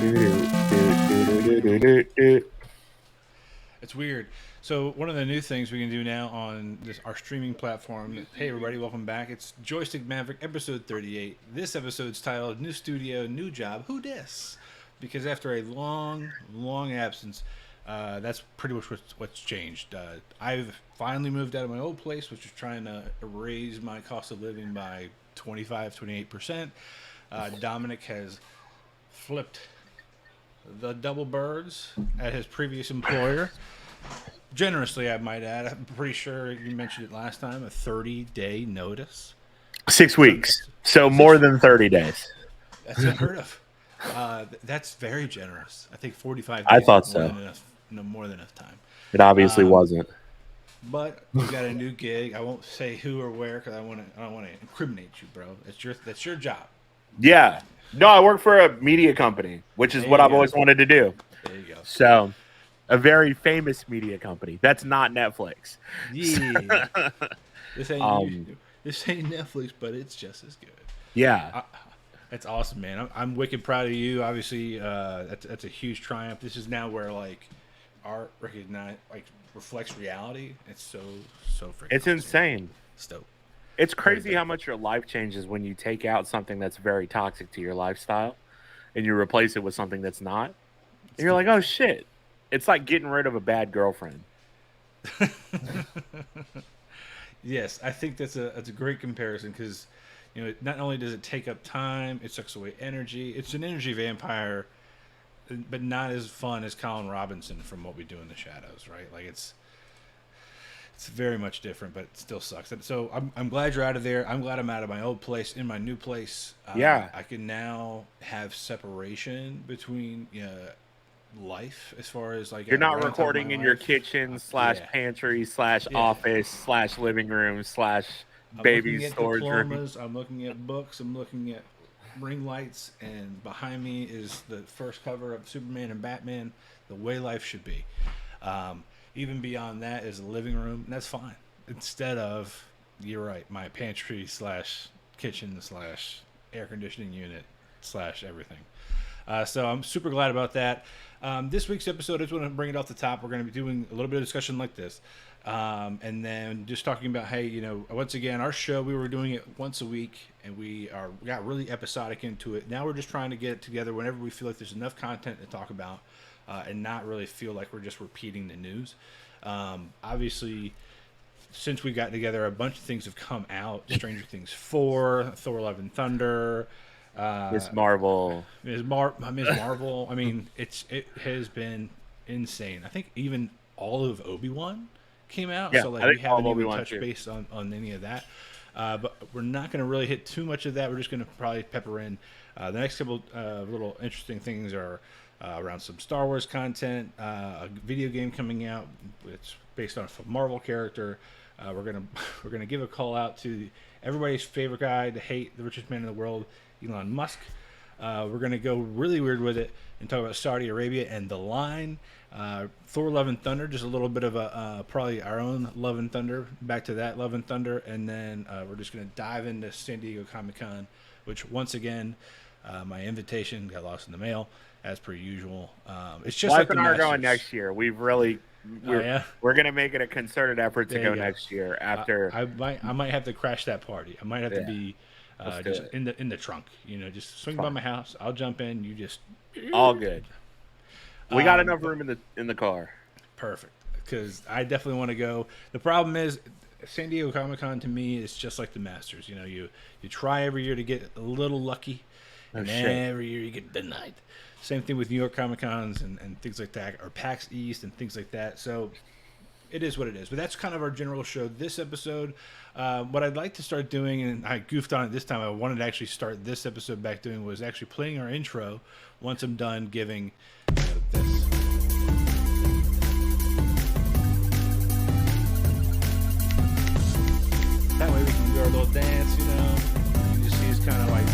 It's weird. So one of the new things we can do now on our streaming platform. Hey everybody, welcome back. It's Joystick Maverick, episode 38. This episode's titled "New Studio, New Job. Who dis?" Because after a long, long absence, that's pretty much what's changed. I've finally moved out of my old place, which is trying to raise my cost of living by 25, 28%. Dominic has flipped the double birds at his previous employer. Generously, I might add. I'm pretty sure you mentioned it last time. A 30-day notice. 6 weeks. So more than 30 days. That's unheard of. That's very generous. I think 45 days I thought is so. more than enough time. It obviously wasn't. But we got a new gig. I won't say who or where because I don't want to incriminate you, bro. That's your job. Yeah. No, I work for a media company, which is what I've always wanted to do. There you go. So, a very famous media company. That's not Netflix. Yeah. This ain't Netflix, but it's just as good. Yeah. That's awesome, man. I'm wicked proud of you. Obviously, that's a huge triumph. This is now where like art reflects reality. It's so freaking. It's awesome. insane. Stoked. It's crazy how much your life changes when you take out something that's very toxic to your lifestyle and you replace it with something that's not. And you're like, oh shit. It's like getting rid of a bad girlfriend. Yes, I think that's a great comparison because not only does it take up time, it sucks away energy. It's an energy vampire, but not as fun as Colin Robinson from What We Do in the Shadows, right? Like it's very much different, but it still sucks. So I'm glad you're out of there. I'm glad I'm out of my old place in my new place. Yeah, I can now have separation between life as far as like you're not recording in your kitchen / pantry / office / living room / baby storage room. I'm looking at books. I'm looking at ring lights, and behind me is the first cover of Superman and Batman, the way life should be. Even beyond that is the living room, and that's fine. Instead of, you're right, my pantry / kitchen / air conditioning unit / everything. So I'm super glad about that. This week's episode, I just want to bring it off the top. We're going to be doing a little bit of discussion like this. And then just talking about, hey, once again, our show, we were doing it once a week, and we got really episodic into it. Now we're just trying to get it together whenever we feel like there's enough content to talk about. And not really feel like we're just repeating the news. Obviously, since we got together, a bunch of things have come out. Stranger Things 4, Thor: Love and Thunder, Miss Marvel. Ms. Marvel. I mean, it has been insane. I think even all of Obi-Wan came out. Yeah, so like we haven't even touched base on any of that. But we're not going to really hit too much of that. We're just going to probably pepper in the next couple little interesting things are around some Star Wars content, a video game coming out. It's based on a Marvel character. We're gonna give a call out to everybody's favorite guy to hate, the richest man in the world, Elon Musk. We're gonna go really weird with it and talk about Saudi Arabia and the line. Thor: Love and Thunder, just a little bit of a probably our own Love and Thunder. Back to that Love and Thunder, and then we're just gonna dive into San Diego Comic-Con, which once again, my invitation got lost in the mail. As per usual, it's just Wife like and I are going next year. We're gonna make it a concerted effort to go next year. After I might have to crash that party. I might have to be just in the trunk. Just swing by my house. I'll jump in. You just all good. We got enough room in the car. Perfect, because I definitely want to go. The problem is, San Diego Comic-Con to me is just like the Masters. You try every year to get a little lucky, and every year you get denied. Same thing with New York Comic-Cons and things like that, or PAX East and things like that. So it is what it is. But that's kind of our general show this episode. What I'd like to start doing, and I goofed on it this time, I wanted to actually start this episode back doing, was actually playing our intro once I'm done giving this. That way we can do our little dance, You can just see it's kind of like...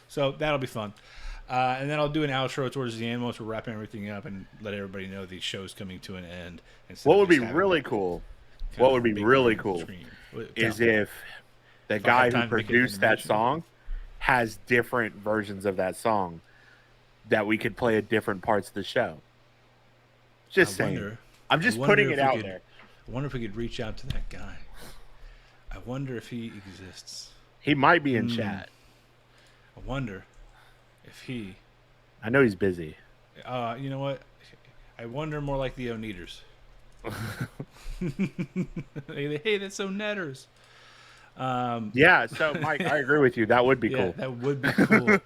So that'll be fun. And then I'll do an outro towards the end once we're wrapping everything up and let everybody know the show's coming to an end. What would be really cool? Is if the guy who produced that song has different versions of that song that we could play at different parts of the show. Just saying. I'm just putting it out there. I wonder if we could reach out to that guy. I wonder if he exists. He might be in chat. I wonder if he... I know he's busy. You know what? I wonder more like the Oneaters. Hey, that's so netters. Yeah, so Mike, I agree with you. That would be cool. That would be cool.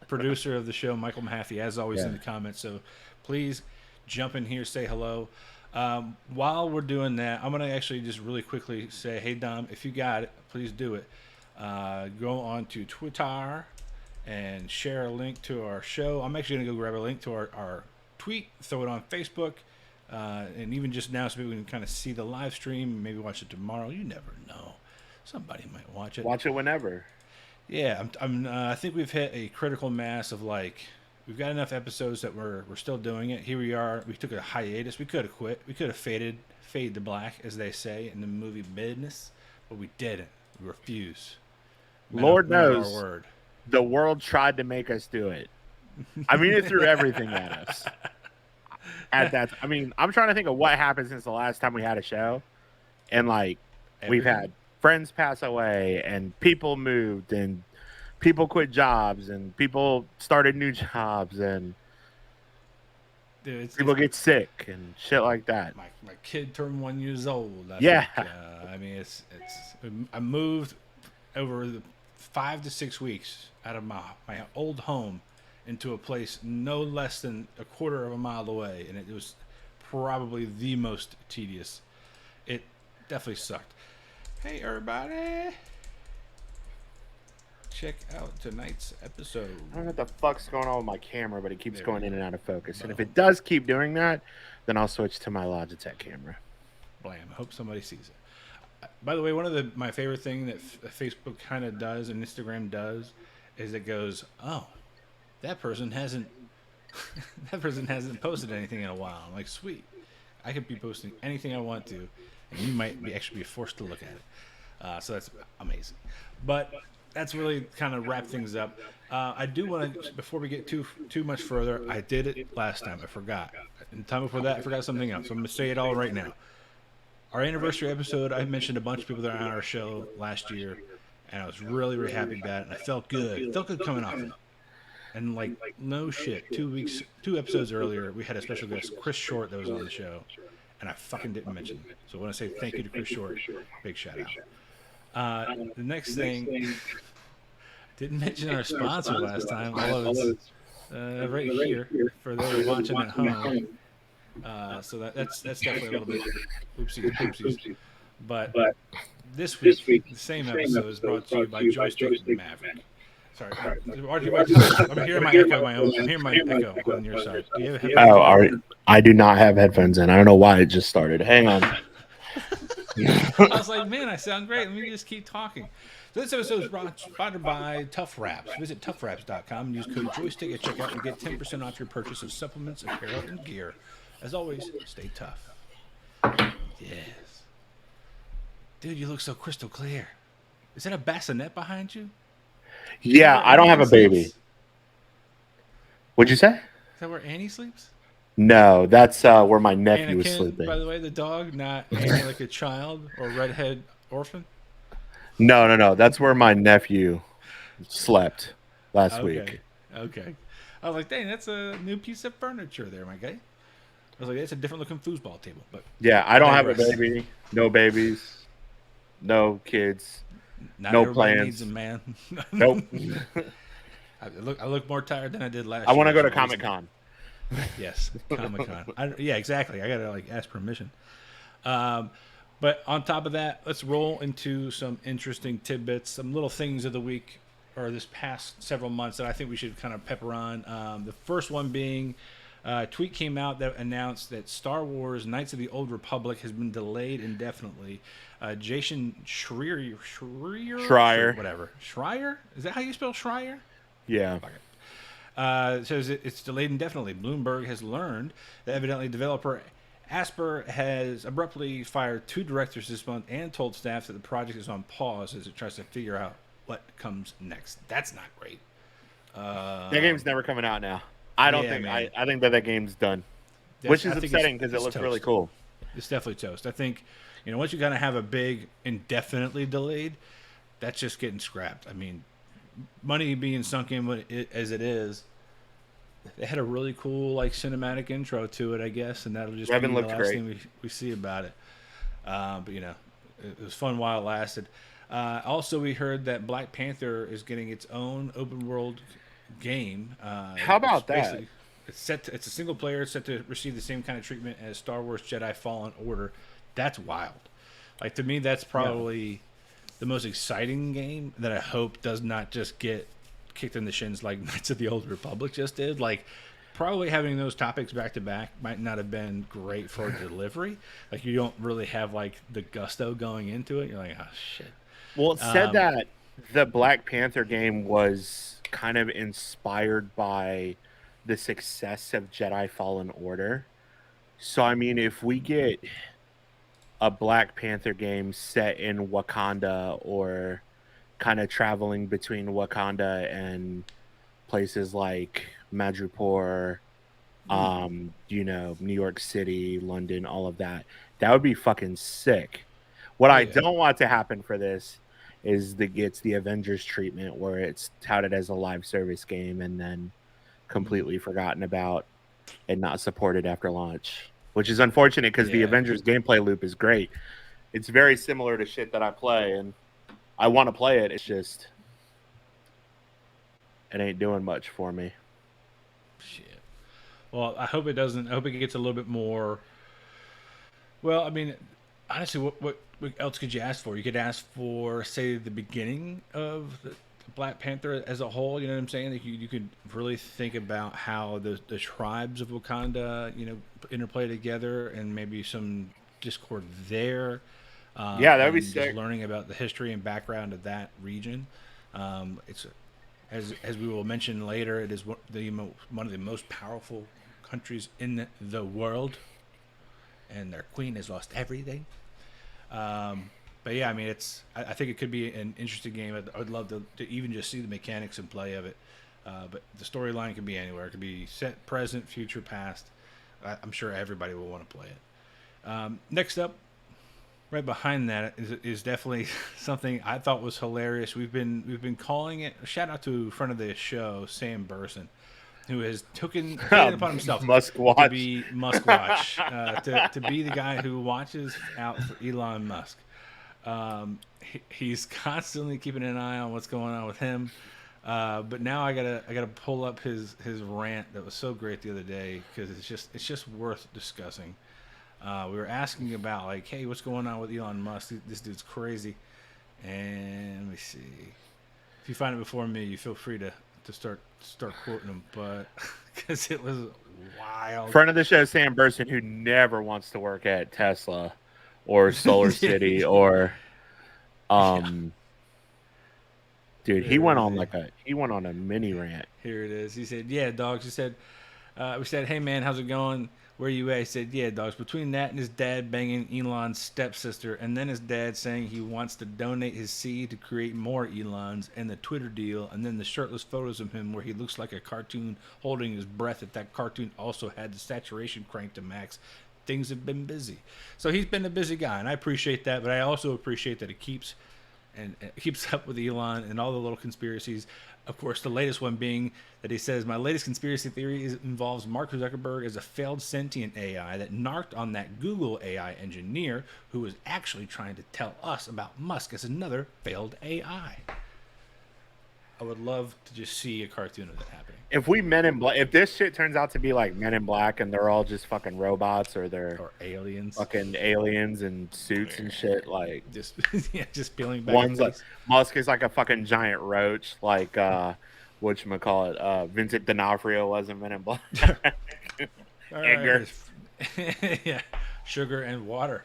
Producer of the show, Michael Mahaffey, as always in the comments. So please jump in here, say hello. While we're doing that, I'm going to actually just really quickly say, hey, Dom, if you got it, please do it. Go on to Twitter and share a link to our show. I'm actually going to go grab a link to our tweet, throw it on Facebook, and even just now so people can kind of see the live stream, maybe watch it tomorrow. You never know. Somebody might watch it. Watch it whenever. Yeah, I think we've hit a critical mass of we've got enough episodes that we're still doing it. Here we are. We took a hiatus. We could have quit. We could have fade to black, as they say in the movie business, but we didn't. We refuse. Lord knows, the world tried to make us do it. I mean, it threw everything at us. I'm trying to think of what happened since the last time we had a show, and we've had friends pass away, and people moved, and people quit jobs, and people started new jobs, and people get sick and shit like that. My kid turned 1 year old. I moved over the 5 to 6 weeks out of my old home into a place no less than a quarter of a mile away, and it was probably the most tedious. It definitely sucked. Hey, everybody. Check out tonight's episode. I don't know what the fuck's going on with my camera, but it keeps going in and out of focus. And if it does keep doing that, then I'll switch to my Logitech camera. Blam. I hope somebody sees it. By the way, one of my favorite thing that Facebook kind of does and Instagram does is it goes, oh, that person hasn't posted anything in a while. I'm like, sweet. I could be posting anything I want to, and you might actually be forced to look at it. So that's amazing. But that's really kind of wrap things up. I do want to, before we get too much further, I did it last time. I forgot. And the time before that, I forgot something else. So I'm going to say it all right now. Our anniversary episode, I mentioned a bunch of people that are on our show last year, and I was really, really happy about it. And I felt good. Felt good coming off it. And no shit, 2 episodes earlier, we had a special guest, Chris Short, that was on the show, and I fucking didn't mention him. So I want to say thank you to Chris Short. Big shout out. The next thing, didn't mention our sponsor last time, although it's right here for those watching at home. So that's definitely a little bit oopsies. But this week, the same episode is brought to you by Joystick Maverick. Sorry. I'm hearing my echo. I'm hearing my echo on your side. Do you have headphones? Oh, all right. I do not have headphones in. I don't know why it just started. Hang on. I was like, man, I sound great. Let me just keep talking. So this episode is sponsored by Tough Wraps. Visit toughwraps.com and use code Joystick at checkout and get 10% off your purchase of supplements, apparel, and gear. As always, stay tough. Yes. Dude, you look so crystal clear. Is that a bassinet behind you? Yeah, I don't have a baby. What'd you say? Is that where Annie sleeps? No, that's where my nephew was sleeping. By the way, the dog, not Annie like a child or redhead orphan? No. That's where my nephew slept last week. Okay. I was like, dang, that's a new piece of furniture there, my guy. I was like, that's a different looking foosball table. But yeah, I don't have a baby. No babies. No kids. Not no plans. Needs a man. Nope. I look more tired than I did last year. I want to go to Comic-Con. Yes, Comic-Con. Yeah, exactly. I gotta ask permission. But on top of that, let's roll into some interesting tidbits, some little things of the week or this past several months that I think we should kind of pepper on. The first one being a tweet came out that announced that Star Wars Knights of the Old Republic has been delayed indefinitely. Jason Schreier, whatever. Schreier? Is that how you spell Schreier? Yeah. It says it's delayed indefinitely. Bloomberg has learned that evidently developer Asper has abruptly fired 2 directors this month and told staff that the project is on pause as it tries to figure out what comes next. That's not great. That game's never coming out now. I don't think. I think that game's done, which is upsetting because it looks really cool. It's definitely toast. I think, once you kind of have a big indefinitely delayed, that's just getting scrapped. I mean, money being sunk in as it is. They had a really cool cinematic intro to it, I guess, and that'll just be the last thing we see about it. But it was fun while it lasted. Also, we heard that Black Panther is getting its own open world game. How about that? It's a single player. It's set to receive the same kind of treatment as Star Wars Jedi Fallen Order. That's wild. To me, that's probably the most exciting game that I hope does not just get kicked in the shins like Knights of the Old Republic just did. Probably having those topics back to back might not have been great for delivery. You don't really have the gusto going into it. You're like, oh shit. Well, it said that the Black Panther game was kind of inspired by the success of Jedi Fallen Order. So I mean, if we get a Black Panther game set in Wakanda or kind of traveling between Wakanda and places like Madripoor, New York City, London, all of that. That would be fucking sick. What I don't want to happen for this is that gets the Avengers treatment where it's touted as a live service game and then completely forgotten about and not supported after launch, which is unfortunate because the Avengers gameplay loop is great. It's very similar to shit that I play and I want to play it. It's just, it ain't doing much for me. Shit. Well, I hope it doesn't. I hope it gets a little bit more. Well, I mean, honestly, what else could you ask for? You could ask for, say, the beginning of the Black Panther as a whole. You know what I'm saying? You could really think about how the tribes of Wakanda, interplay together, and maybe some discord there. That would be sick. Just learning about the history and background of that region. It's as we will mention later, it is one of the most powerful countries in the world, and their queen has lost everything. But yeah, I mean, I think it could be an interesting game. I'd love to even just see the mechanics and play of it. But the storyline can be anywhere. It could be set, present, future, past. I'm sure everybody will want to play it. Next up, right behind that is definitely something I thought was hilarious. We've been calling it. A shout out to friend of the show, Sam Burson, who has taken it upon himself to be Muskwatch, to be the guy who watches out for Elon Musk. He's constantly keeping an eye on what's going on with him. But now I gotta pull up his rant that was so great the other day because it's just worth discussing. We were asking about hey, what's going on with Elon Musk? This dude's crazy. And let me see. If you find it before me, you feel free to start quoting him, but because it was wild. Friend of the show, Sam Burson, who never wants to work at Tesla or Solar City or dude, he went on a mini rant. Here it is. He said, "Yeah, dogs." He said, "We said, hey man, how's it going? Where you at?" He said, "Yeah, dogs." Between that and his dad banging Elon's stepsister, and then his dad saying he wants to donate his seed to create more Elons, and the Twitter deal, and then the shirtless photos of him where he looks like a cartoon holding his breath. If that cartoon also had the saturation cranked to max, things have been busy. So he's been a busy guy, and I appreciate that. But I also appreciate that he keeps up with Elon and all the little conspiracies. Of course, the latest one being that he says, "My latest conspiracy theory involves Mark Zuckerberg as a failed sentient AI that narked on that Google AI engineer who was actually trying to tell us about Musk as another failed AI." I would love to just see a cartoon of that happening. If this shit turns out to be like Men in Black and they're all just fucking robots or aliens, fucking aliens in suits and shit, just peeling back. One's like Musk is like a fucking giant roach, like whatchamacallit, Vincent D'Onofrio was in Men in Black. Edgar. Yeah, sugar and water.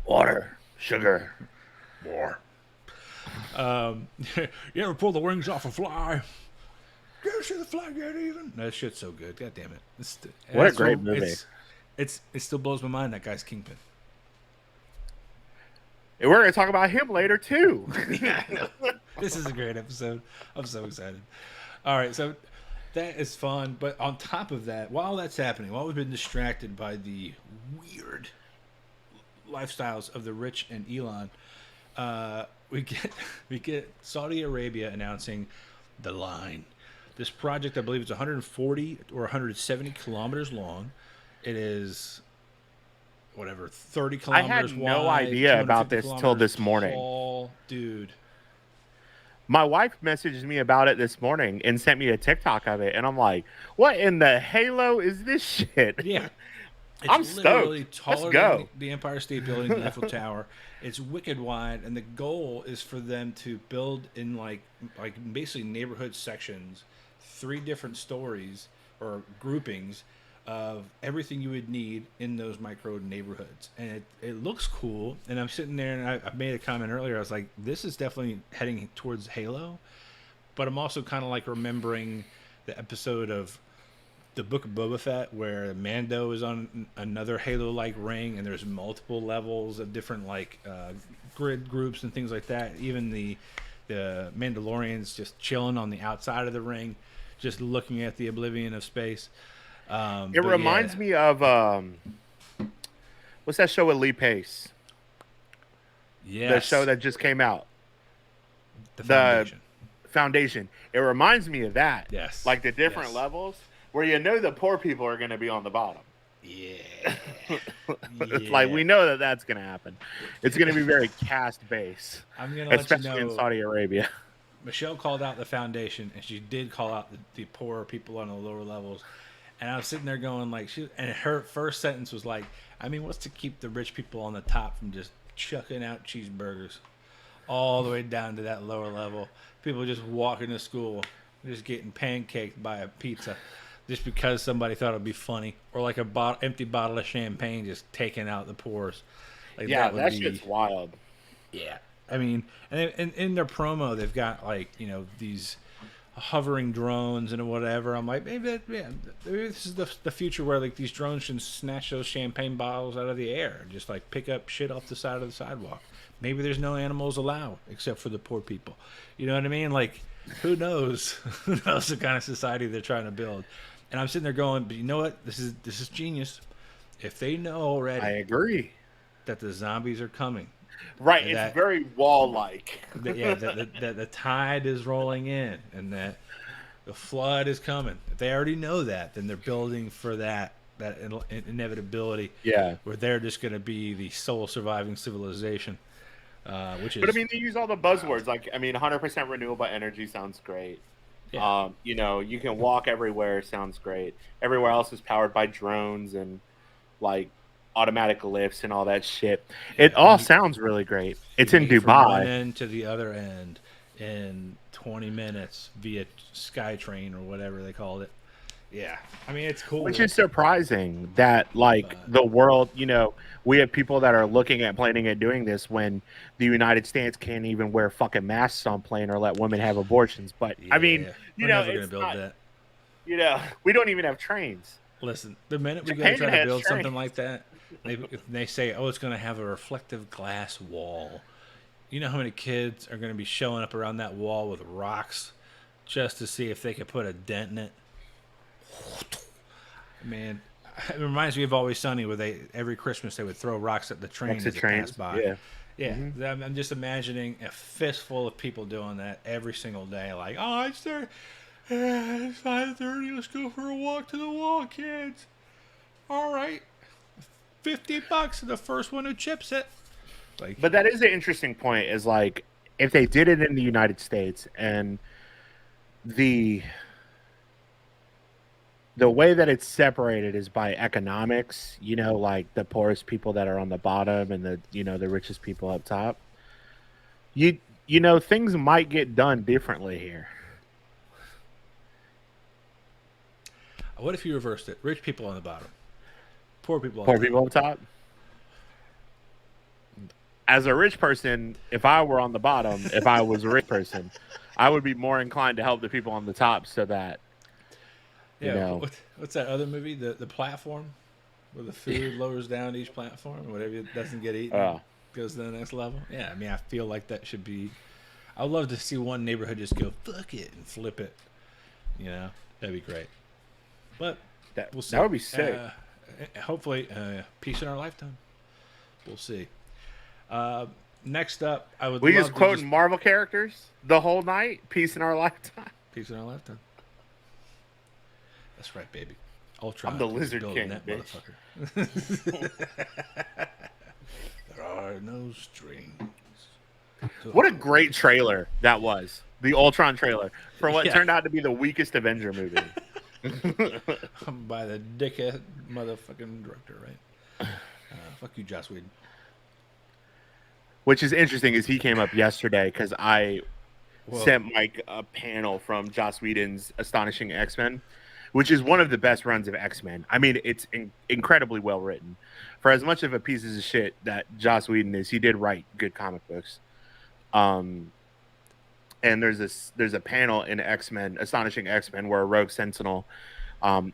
Water, sugar, more. You ever pull the wings off a fly? You ever see the fly get even? That shit's so good. God damn it. What a great movie. it still blows my mind that guy's Kingpin. And we're going to talk about him later, too. Yeah, I know. This is a great episode. I'm so excited. All right, so that is fun. But on top of that, while that's happening, while we've been distracted by the weird lifestyles of the rich and Elon, we get Saudi Arabia announcing the line. This project, I believe, is 140 or 170 kilometers long. It is 30 kilometers I had no wide, idea about this till this morning. Tall. Dude. My wife messaged me about it this morning and sent me a TikTok of it, and I'm like, "What in the halo is this shit?" Yeah, I'm stoked. Taller Let's go. than the Empire State Building, the Eiffel Tower. It's wicked wide, and the goal is for them to build in like basically neighborhood sections, 3 different stories or groupings of everything you would need in those micro neighborhoods. And it looks cool. And I'm sitting there, and I made a comment earlier. I was like, this is definitely heading towards Halo. But I'm also kind of like remembering the episode of the Book of Boba Fett where Mando is on another Halo-like ring, and there's multiple levels of different like grid groups and things like that. Even the Mandalorians just chilling on the outside of the ring, just looking at the oblivion of space. It reminds me of what's that show with Lee Pace? Yes. The show that just came out. The Foundation. It reminds me of that. Yes. Like the different levels where the poor people are going to be on the bottom. Yeah. It's like we know that that's going to happen. It's going to be very caste based. I'm going to let especially you know, in Saudi Arabia. Michelle called out the Foundation, and she did call out the poorer people on the lower levels. And I was sitting there going like, and her first sentence was like, I mean, what's to keep the rich people on the top from just chucking out cheeseburgers all the way down to that lower level? People just walking to school, just getting pancaked by a pizza just because somebody thought it'd be funny, or like a empty bottle of champagne just taking out the pores. Like, yeah, that shit's wild. Yeah. I mean, and in their promo, they've got like, these hovering drones and whatever. I'm like, maybe this is the future where like these drones can snatch those champagne bottles out of the air and just like pick up shit off the side of the sidewalk. Maybe there's no animals allowed except for the poor people. You know what I mean? Like, who knows? Who knows the kind of society they're trying to build? And I'm sitting there going, but you know what? This is genius. If they know already, I agree that the zombies are coming. Right, it's very wall-like. That the tide is rolling in, and that the flood is coming. If they already know that, then they're building for that inevitability. Yeah, where they're just going to be the sole surviving civilization. Which is. But I mean, they use all the buzzwords. Like, I mean, 100% renewable energy sounds great. Yeah. You can walk everywhere. Sounds great. Everywhere else is powered by drones and like automatic lifts and all that shit. It all sounds really great. It's in Dubai. From one end to the other end in 20 minutes via SkyTrain or whatever they called it. Yeah, I mean, it's cool. Which is surprising that like the world, we have people that are looking at planning at doing this when the United States can't even wear fucking masks on plane or let women have abortions. But I mean, we're never gonna build that. We don't even have trains. Listen, the minute we go try to build something like that, they say, oh, it's going to have a reflective glass wall. You know how many kids are going to be showing up around that wall with rocks just to see if they could put a dent in it? Man, it reminds me of Always Sunny, where every Christmas they would throw rocks at the train as it passed by. Yeah. Mm-hmm. I'm just imagining a fistful of people doing that every single day. Like, oh, it's there. It's 5:30. Let's go for a walk to the wall, kids. All right, $50 to the first one who chips it. Like, but that is an interesting point. Is like if they did it in the United States and the way that it's separated is by economics. Like the poorest people that are on the bottom and the richest people up top. Things might get done differently here. What if you reversed it? Rich people on the bottom, poor people on top. As a rich person, if I were on the bottom, if I was a rich person, I would be more inclined to help the people on the top so that, what's that other movie? The Platform? where the food lowers down each platform, whatever doesn't get eaten goes to the next level. Yeah, I mean, I feel like that should be. I would love to see one neighborhood just go fuck it and flip it. You know, that'd be great. But we'll see. That would be sick. Hopefully, peace in our lifetime. We'll see. Next up, I would. We love just quoting Marvel characters the whole night. Peace in our lifetime. Peace in our lifetime. That's right, baby. Ultron. I'm the Lizard King, that bitch. Motherfucker. There are no strings. What a great trailer that was. The Ultron trailer for what turned out to be the weakest Avenger movie. By the dickhead motherfucking director, right? Fuck you, Joss Whedon. Which is interesting is he came up yesterday because I sent Mike a panel from Joss Whedon's Astonishing X-Men, which is one of the best runs of X-Men. I mean, it's incredibly well written. For as much of a piece of shit that Joss Whedon is, he did write good comic books. And there's a panel in X-Men, Astonishing X-Men, where a rogue sentinel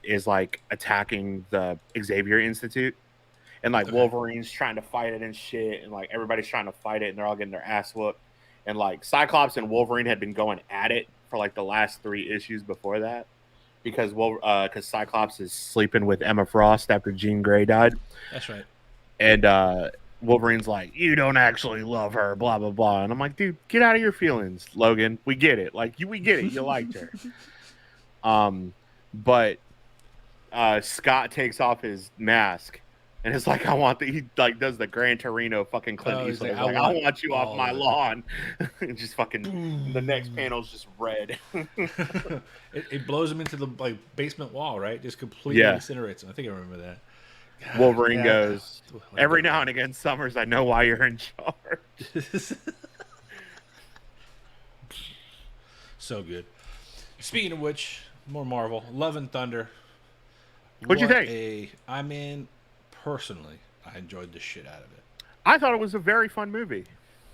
is like attacking the Xavier Institute, and like Wolverine's trying to fight it and shit, and like everybody's trying to fight it, and they're all getting their ass whooped. And like Cyclops and Wolverine had been going at it for like the last 3 issues before that, because Cyclops is sleeping with Emma Frost after Jean Grey died. That's right. And Wolverine's like, you don't actually love her, blah blah blah. And I'm like, dude, get out of your feelings, Logan. We get it. Like we get it. You liked her. But Scott takes off his mask and it's like, he like does the Gran Torino fucking Clint Eastwood. Like, I want you off my lawn. And just fucking the next panel's just red. it blows him into the like basement wall, right? Just completely incinerates him. I think I remember that. God, Wolverine goes, every now and again, Summers, I know why you're in charge. So good. Speaking of which, more Marvel. Love and Thunder. What'd you think? Personally, I enjoyed the shit out of it. I thought it was a very fun movie.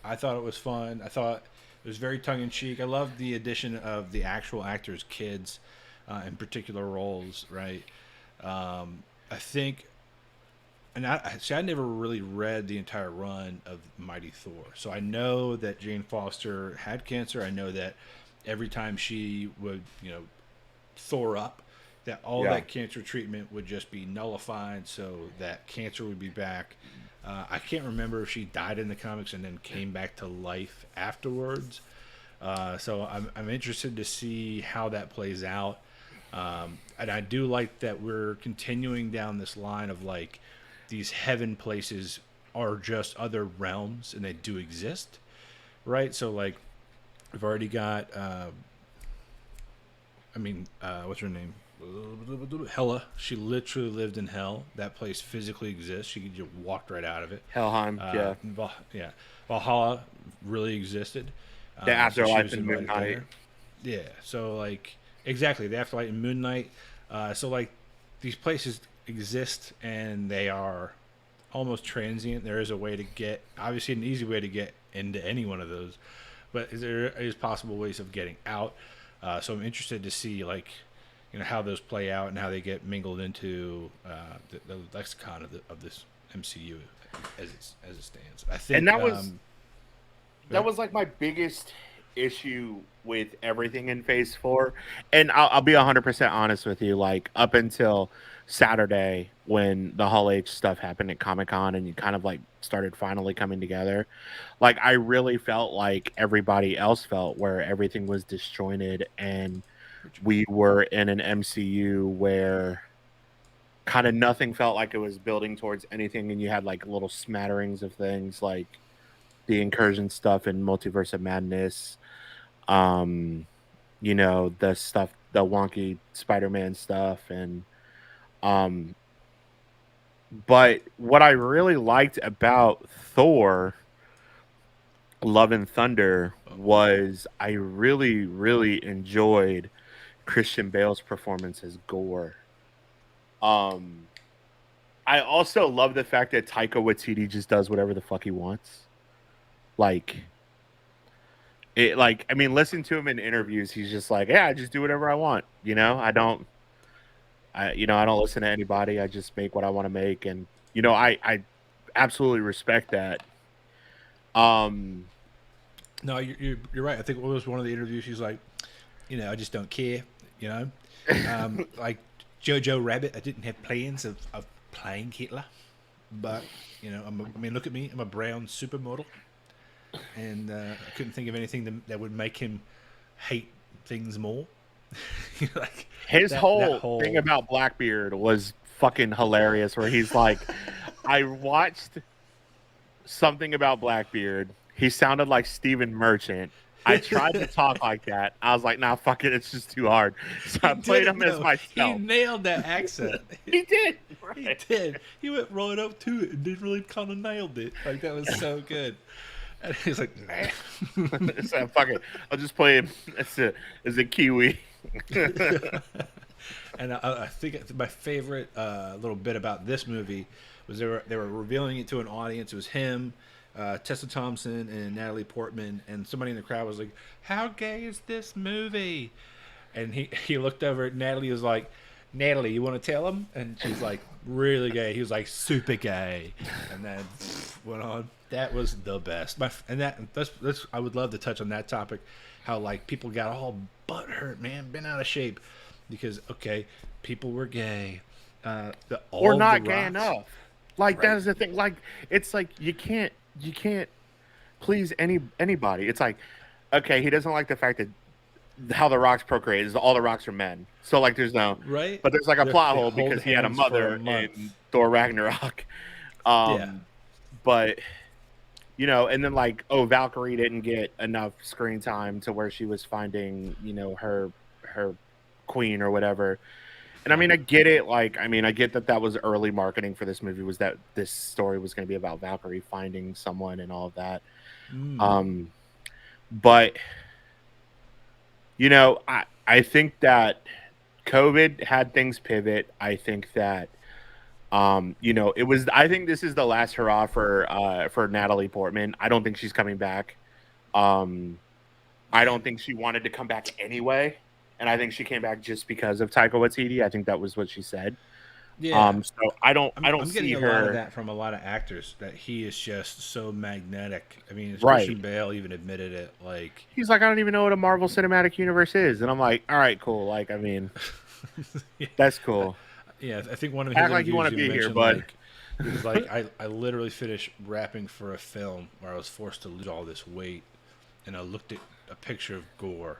I thought it was fun. I thought it was very tongue-in-cheek. I loved the addition of the actual actors' kids in particular roles, right? I think... And I never really read the entire run of Mighty Thor. So I know that Jane Foster had cancer. I know that every time she would, Thor up, that all that cancer treatment would just be nullified so that cancer would be back. I can't remember if she died in the comics and then came back to life afterwards. So I'm interested to see how that plays out. And I do like that we're continuing down this line of like, these heaven places are just other realms and they do exist, right? So like we've already got what's her name, Hela. She literally lived in hell. That place physically exists. She just walked right out of it. Helheim. Valhalla really existed. The afterlife in Moon Knight. Yeah, so like exactly the afterlife in Moon Knight. So like these places exist and they are almost transient. There is a way to get, obviously an easy way to get into any one of those, but there is possible ways of getting out. So I'm interested to see like, how those play out and how they get mingled into the lexicon of this MCU as it stands. I think, and that was like my biggest issue with everything in Phase 4. And I'll be 100% honest with you. Like up until Saturday when the Hall H stuff happened at Comic-Con and you kind of like started finally coming together, like I really felt like everybody else felt, where everything was disjointed and we were in an MCU where kind of nothing felt like it was building towards anything, and you had like little smatterings of things like the incursion stuff and Multiverse of Madness, the stuff, the wonky Spider-Man stuff, and but what I really liked about Thor Love and Thunder was I really, really enjoyed Christian Bale's performance as Gore. I also love the fact that Taika Waititi just does whatever the fuck he wants. Listen to him in interviews. He's just like, yeah, I just do whatever I want. I don't. I don't listen to anybody. I just make what I want to make, and I absolutely respect that. No, you're right. I think what was one of the interviews? She's like, I just don't care. Like Jojo Rabbit, I didn't have plans of playing Hitler, but look at me. I'm a brown supermodel, and I couldn't think of anything that would make him hate things more. Like his whole thing about Blackbeard was fucking hilarious. Where he's like, I watched something about Blackbeard. He sounded like Stephen Merchant. I tried to talk like that. I was like, nah, fuck it. It's just too hard. So I played him as myself. He nailed that accent. He did. Right. He did. He went right up to it and did really kind of nailed it. Like, that was so good. And he's like, nah. So, fuck it. I'll just play him as a Kiwi. And I think my favorite little bit about this movie was they were revealing it to an audience. It was him, Tessa Thompson, and Natalie Portman, and somebody in the crowd was like, "How gay is this movie?" And he looked over at Natalie. He was like, "Natalie, you want to tell him?" And she's like, "Really gay." He was like, "Super gay," and then went on. That was the best. That's I would love to touch on that topic. How like people got all butthurt, man, been out of shape because people were gay, or not gay enough. Like right. That is the thing. Like it's like you can't please anybody. It's like he doesn't like the fact that how the Rock's procreate is all the Rocks are men. So like there's no right, but there's like a plot hole because he had a mother in Thor Ragnarok. But and then like Valkyrie didn't get enough screen time to where she was finding her queen or whatever. And I mean, I get it. Like, I mean, I get that was early marketing for this movie, was that this story was going to be about Valkyrie finding someone and all of that. But, I think that COVID had things pivot. I think that, I think this is the last hurrah for Natalie Portman. I don't think she's coming back. I don't think she wanted to come back anyway. And I think she came back just because of Taika Waititi. I think that was what she said. Yeah. So I don't I'm see getting her. A lot of that from a lot of actors that he is just so magnetic. I mean, Christian Bale even admitted it. Like he's like, I don't even know what a Marvel Cinematic Universe is, and I'm like, all right, cool. Like, I mean, that's cool. Yeah, I think one of his act like you want to be here, bud. It was like I literally finished rapping for a film where I was forced to lose all this weight, and I looked at a picture of Gore,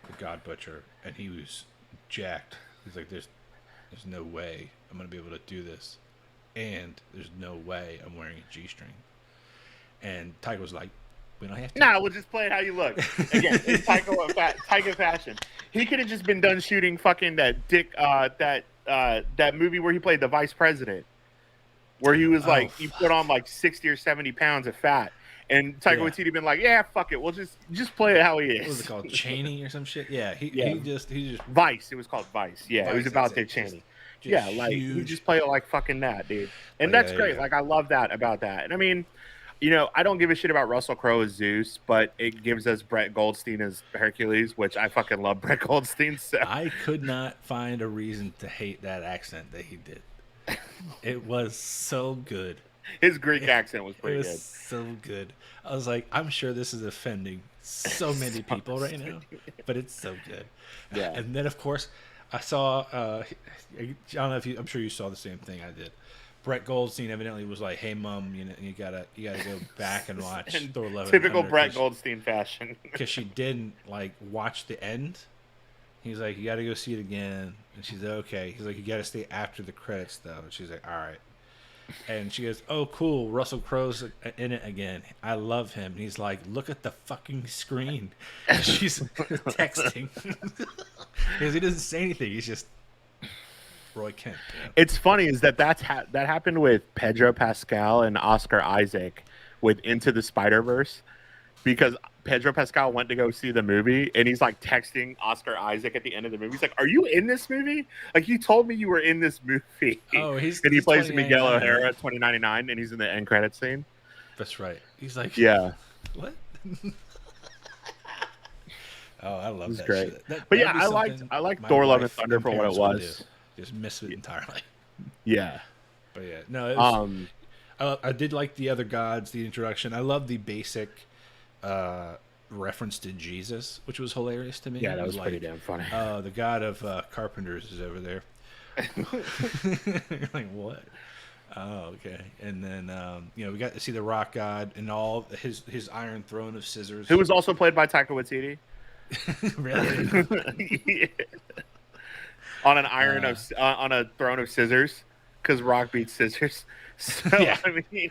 the God Butcher, and he was jacked. He's like, there's no way I'm gonna be able to do this, and there's no way I'm wearing a G-string. And Taika was like, we don't have to. Nah, we'll just play it how you look. Again, it's Taika fashion. He could have just been done shooting fucking that movie where he played the vice president, where he was like, he put on like 60 or 70 pounds of fat. And Taika Waititi been like, yeah, fuck it, we'll just play it how he is. What was it called, Cheney or some shit? Yeah, he just Vice. It was called Vice. Yeah, Vice, it was about Dick Cheney. Just like you just play it like fucking that, dude. And that's great. Yeah. Like I love that about that. And I mean, I don't give a shit about Russell Crowe as Zeus, but it gives us Brett Goldstein as Hercules, which I fucking love Brett Goldstein. So I could not find a reason to hate that accent that he did. It was so good. His Greek accent was pretty good. So good. I was like, I'm sure this is offending so many people right now, but it's so good. Yeah. And then, of course, I saw, I don't know if I'm sure you saw the same thing I did. Brett Goldstein evidently was like, "Hey, Mom, you gotta go back and watch Thor 11." Typical Brett Goldstein fashion. Because she didn't watch the end. He's like, "You gotta go see it again," and she's like, "Okay." He's like, "You gotta stay after the credits, though." And she's like, "All right." And she goes, "Oh, cool, Russell Crowe's in it again. I love him." And he's like, "Look at the fucking screen." And she's texting. Because he doesn't say anything. He's just Roy Kent. Yeah. It's funny is that that happened with Pedro Pascal and Oscar Isaac with Into the Spider-Verse, because Pedro Pascal went to go see the movie and he's like texting Oscar Isaac at the end of the movie. He's like, "Are you in this movie? Like, you told me you were in this movie." Oh, and he plays Miguel O'Hara, 2099, and he's in the end credit scene. That's right. He's like, yeah. What? Oh, I love that. Great. Shit. But yeah, I liked Thor: Love and Thunder for what it was. just miss it entirely. Yeah. But yeah, no, it was, I did like the other gods, the introduction. I love the basic reference to Jesus, which was hilarious to me. Yeah, that It was pretty damn funny. The god of carpenters is over there. You're like, what? Oh, okay. And then we got to see the rock god and all his iron throne of scissors. Who was also played by Taika Waititi. Really? Yeah. On an on a throne of scissors, because Rock beats scissors. So Yeah. I mean,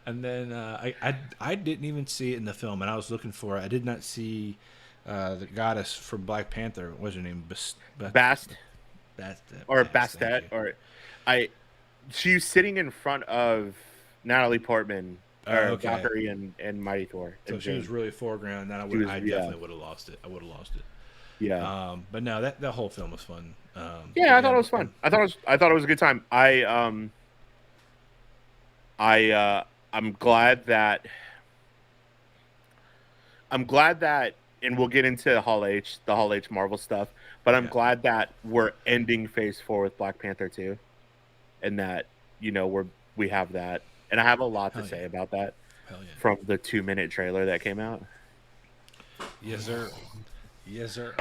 and then I didn't even see it in the film, and I was looking for it. I did not see the goddess from Black Panther. What was her name? Bastet or Bast, Bastet or she's sitting in front of Natalie Portman or Valkyrie and Mighty Thor. So she was really foreground. Then I definitely would have lost it. I would have lost it. Yeah. But no, that whole film was fun. Yeah, I thought it was fun. I thought it was a good time. I'm glad that and we'll get into the Hall H Marvel stuff, but I'm glad that we're ending Phase 4 with Black Panther 2, and that we have that, and I have a lot to say about that from the 2-minute trailer that came out. Yes, sir. Yes, sir.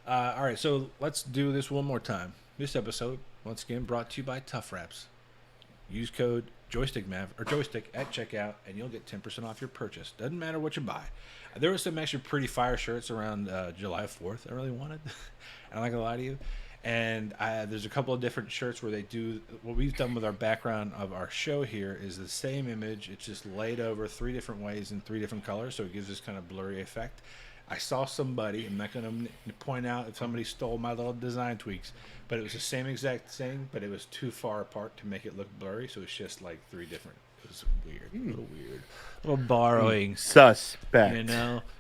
All right, so let's do this one more time. This episode, once again, brought to you by Tough Wraps. Use code Joystick Maverick or Joystick at checkout, and you'll get 10% off your purchase. Doesn't matter what you buy. There were some actually pretty fire shirts around July 4th I really wanted. I'm not gonna lie to you. And there's a couple of different shirts where they do what we've done with our background of our show here is the same image. It's just laid over 3 different ways in 3 different colors, so it gives this kind of blurry effect. I saw somebody, I'm not going to point out if somebody stole my little design tweaks, but it was the same exact thing, but it was too far apart to make it look blurry, so it's just like 3 different. It was weird. A little weird. A little borrowing. Suspect.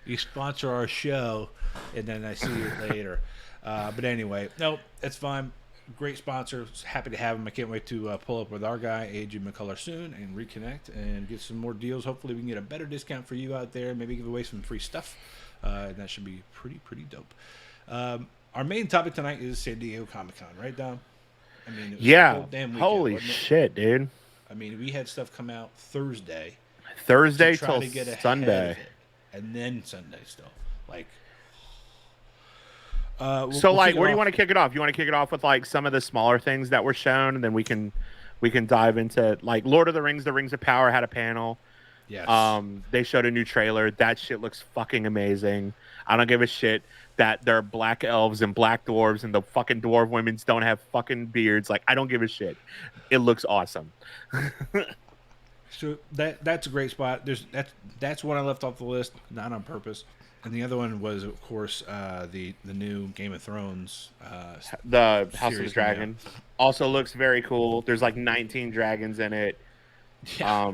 You sponsor our show, and then I see you later. But anyway, no, it's fine. Great sponsor. Happy to have him. I can't wait to pull up with our guy, AJ McCullough, soon and reconnect and get some more deals. Hopefully we can get a better discount for you out there. Maybe give away some free stuff. And that should be pretty dope. Our main topic tonight is San Diego Comic-Con, right, Dom? I mean, it was a whole damn weekend, holy shit, dude. I mean, we had stuff come out Thursday till Sunday. And then Sunday still. Like... where do you want to kick it off? You want to kick it off with like some of the smaller things that were shown, and then we can dive into like Lord of the Rings. The Rings of Power had a panel. Yes. They showed a new trailer. That shit looks fucking amazing. I don't give a shit that there are black elves and black dwarves and the fucking dwarf women's don't have fucking beards. Like, I don't give a shit. It looks awesome. So that's a great spot. That's one I left off the list, not on purpose. And the other one was, of course, the new Game of Thrones. The House of the Dragon also looks very cool. There's like 19 dragons in it. Yeah.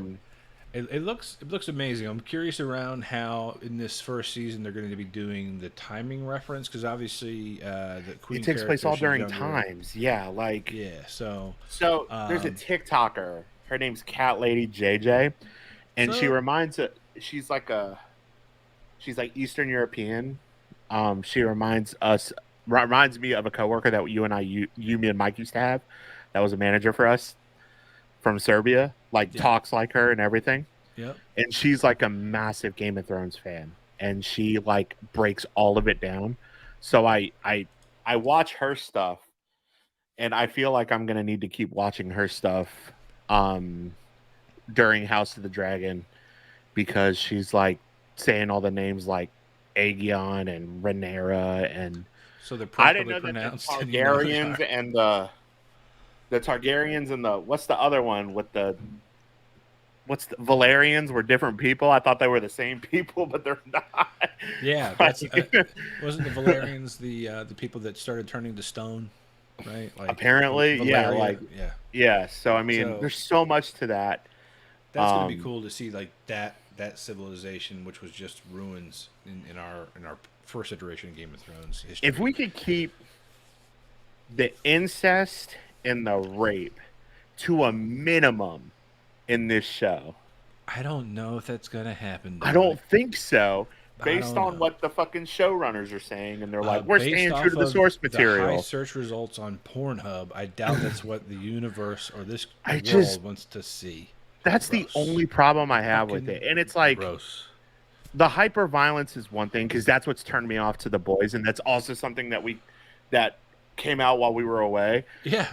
It looks amazing. I'm curious around how in this first season they're going to be doing the timing reference, because obviously the Queen. It takes place all during times. Yeah, like So there's a TikToker. Her name's Cat Lady JJ, and she's like Eastern European. She reminds me of a coworker that you, me and Mike used to have. That was a manager for us from Serbia. Talks like her and everything. Yep. And she's like a massive Game of Thrones fan, and she like breaks all of it down. So I watch her stuff, and I feel like I'm gonna need to keep watching her stuff during House of the Dragon, because she's like saying all the names like Aegon and Rhaenyra, and so they're I didn't know pronounced that the Targaryens and the Targaryens and what's the other one with the Valerians were different people. I thought they were the same people, but they're not. Yeah, that's wasn't the Valerians the people that started turning to stone, right? Like apparently, Valeria, yeah. So I mean, there's so much to that. That's gonna be cool to see, like that civilization, which was just ruins in our first iteration of Game of Thrones history. If we could keep the incest and the rape to a minimum in this show, I don't know if that's gonna happen. I don't think so, based on what the fucking showrunners are saying, and they're like, we're Based staying off true to the of source the material. high search results on Pornhub, I doubt that's what the universe or this I world wants to see. That's Gross. the only problem I have with it. And it's like, gross. The hyper violence is one thing, because that's what's turned me off to The Boys, and that's also something that came out while we were away. Yeah,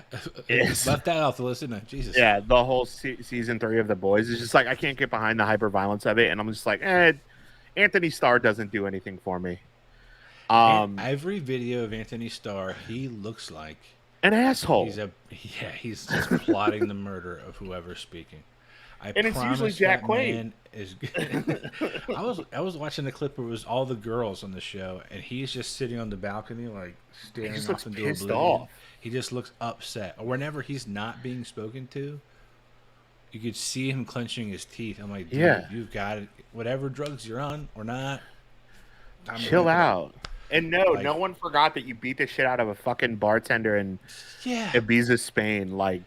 left that off the list, didn't I? Jesus. Yeah, the whole season 3 of The Boys is just like, I can't get behind the hyper violence of it, and I'm just like, Anthony Starr doesn't do anything for me. Every video of Anthony Starr, he looks like an asshole. He's just plotting the murder of whoever's speaking. And it's usually Jack Quaid. I was watching the clip where it was all the girls on the show, and he's just sitting on the balcony, like staring off into oblivion. He just looks upset. Or whenever he's not being spoken to, you could see him clenching his teeth. I'm like, dude, you've got it. Whatever drugs you're on or not, chill out. And no one forgot that you beat the shit out of a fucking bartender in Ibiza, Spain. Like,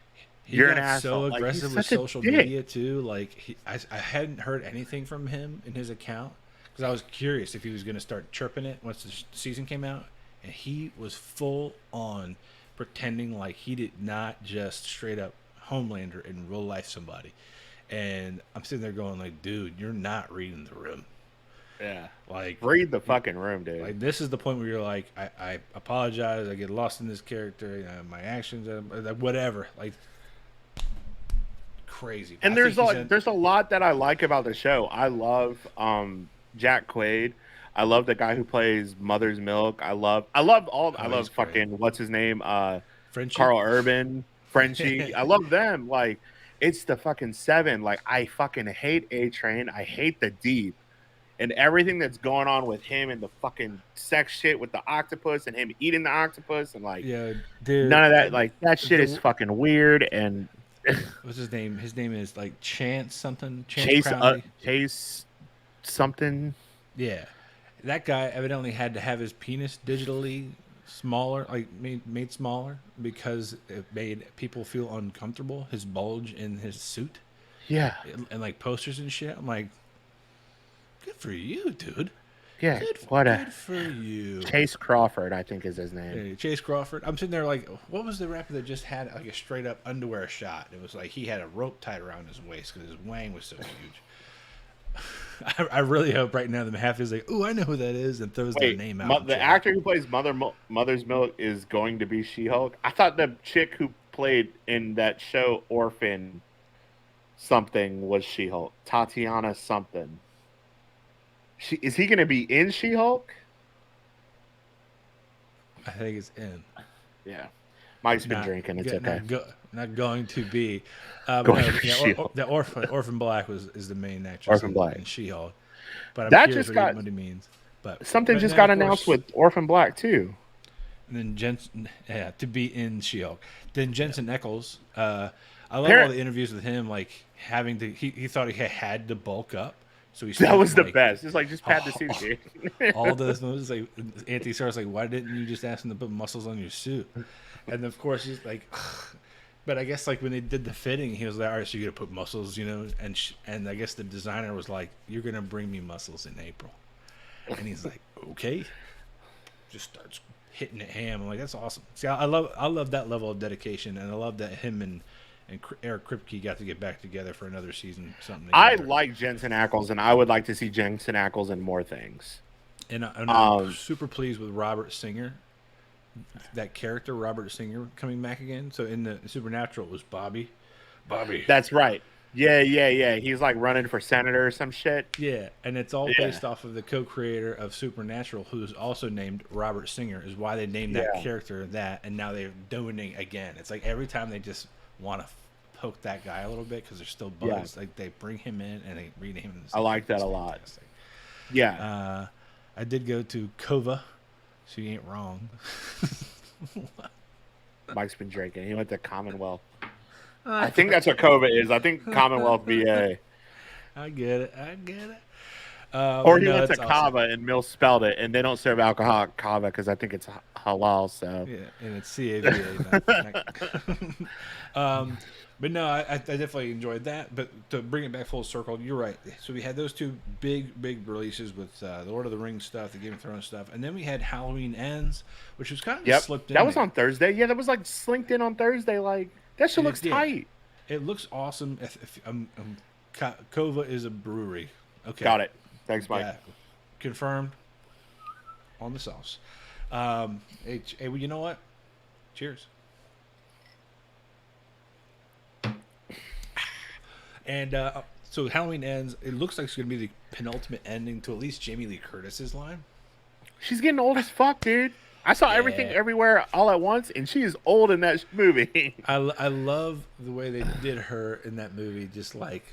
you're an asshole. So aggressive with social media too. Like, I hadn't heard anything from him in his account because I was curious if he was going to start chirping it once the season came out, and he was full on pretending like he did not just straight up Homelander in real life somebody. And I'm sitting there going like, dude, you're not reading the room. Yeah. Like, read the fucking room, dude. Like, this is the point where you're like, I apologize. I get lost in this character. My actions, whatever. Like, crazy. And there's a lot that I like about the show. I love Jack Quaid. I love the guy who plays Mother's Milk. I love fucking what's his name? Frenchie? Carl Urban, Frenchie. I love them. Like, it's the fucking 7. Like, I fucking hate A-Train. I hate the Deep. And everything that's going on with him and the fucking sex shit with the octopus and him eating the octopus and like, dude, none of that. Like, that shit is fucking weird. And what's his name? His name is like Chance something. Chase something. Yeah, that guy evidently had to have his penis digitally smaller, like made smaller because it made people feel uncomfortable. His bulge in his suit. Yeah, and like posters and shit. I'm like, good for you, dude. Yeah, good for you. Chase Crawford, I think is his name. Yeah, Chase Crawford. I'm sitting there like, what was the rapper that just had like a straight up underwear shot? It was like he had a rope tied around his waist because his wang was so huge. I really hope right now the Mahaffey's like, ooh, I know who that is, and throws their name out. The actor who plays Mother's Milk is going to be She-Hulk. I thought the chick who played in that show Orphan something was She-Hulk. Tatiana something. Is he going to be in She-Hulk? I think it's in. Yeah. Mike's been drinking. It's okay. Not going to be. The Orphan Black is the main actress. Orphan Black. In She-Hulk. But I'm that curious just got what it means. But something just got announced with Orphan Black too. And then Jensen, to be in She-Hulk. Then Jensen Ackles. I love all the interviews with him. Like having to, he thought he had to bulk up. So that was the best. It's like, just pat the suit, dude. All those moves, like Anthony Starr's like, why didn't you just ask him to put muscles on your suit? And of course he's like, ugh. But I guess like when they did the fitting, he was like, all right, so you're gonna put muscles, you know? And I guess the designer was like, you're gonna bring me muscles in April. And he's like, okay. Just starts hitting it ham. I'm like, that's awesome. See, I love that level of dedication, and I love that him and Eric Kripke got to get back together for another season. I like Jensen Ackles, and I would like to see Jensen Ackles in more things. And I'm super pleased with Robert Singer, that character, Robert Singer, coming back again. So in the Supernatural, it was Bobby. That's right. Yeah. He's like running for senator or some shit. Yeah, and it's all based off of the co-creator of Supernatural, who's also named Robert Singer, is why they named that character that, and now they're doing it again. It's like every time they just want to poke that guy a little bit because they're still bugs. Like they bring him in and they rename him. I like that a lot. Yeah. I did go to KotOR, so you ain't wrong. Mike's been drinking. He went to Commonwealth. I think that's what KotOR is. I think Commonwealth VA. I get it. Or But he no, went to that's awesome. Kava and misspelled it, and they don't serve alcohol at Kava because I think it's halal. So Yeah, and it's CAVA. Um, but no, I definitely enjoyed that. But to bring it back full circle, you're right. So we had those two big releases with the Lord of the Rings stuff, the Game of Thrones stuff, and then we had Halloween Ends, which was kind of just yep, slipped that in was there. on Thursday. Yeah, that was like slinked in on Thursday. Like that shit And looks yeah, tight. it looks awesome. Kova is a brewery. Okay, Got it. Thanks, Mike. yeah, confirmed on the sauce. Hey, well, you know what? Cheers. And so Halloween Ends. It looks like it's going to be the penultimate ending to at least Jamie Lee Curtis's line. She's getting old as fuck, dude. I saw everything Yeah, everywhere all at once, and she is old in that movie. I love the way they did her in that movie, just like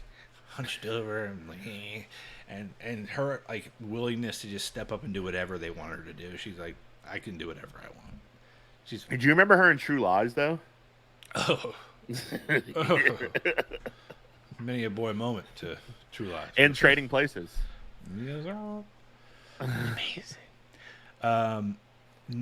hunched over and like, and her like willingness to just step up and do whatever they want her to do. She's like, I can do whatever I want. She's Did you remember her in True Lies, though? oh, oh. Many a boy moment to True Lies. And Trading Places. Yes, sir. Amazing.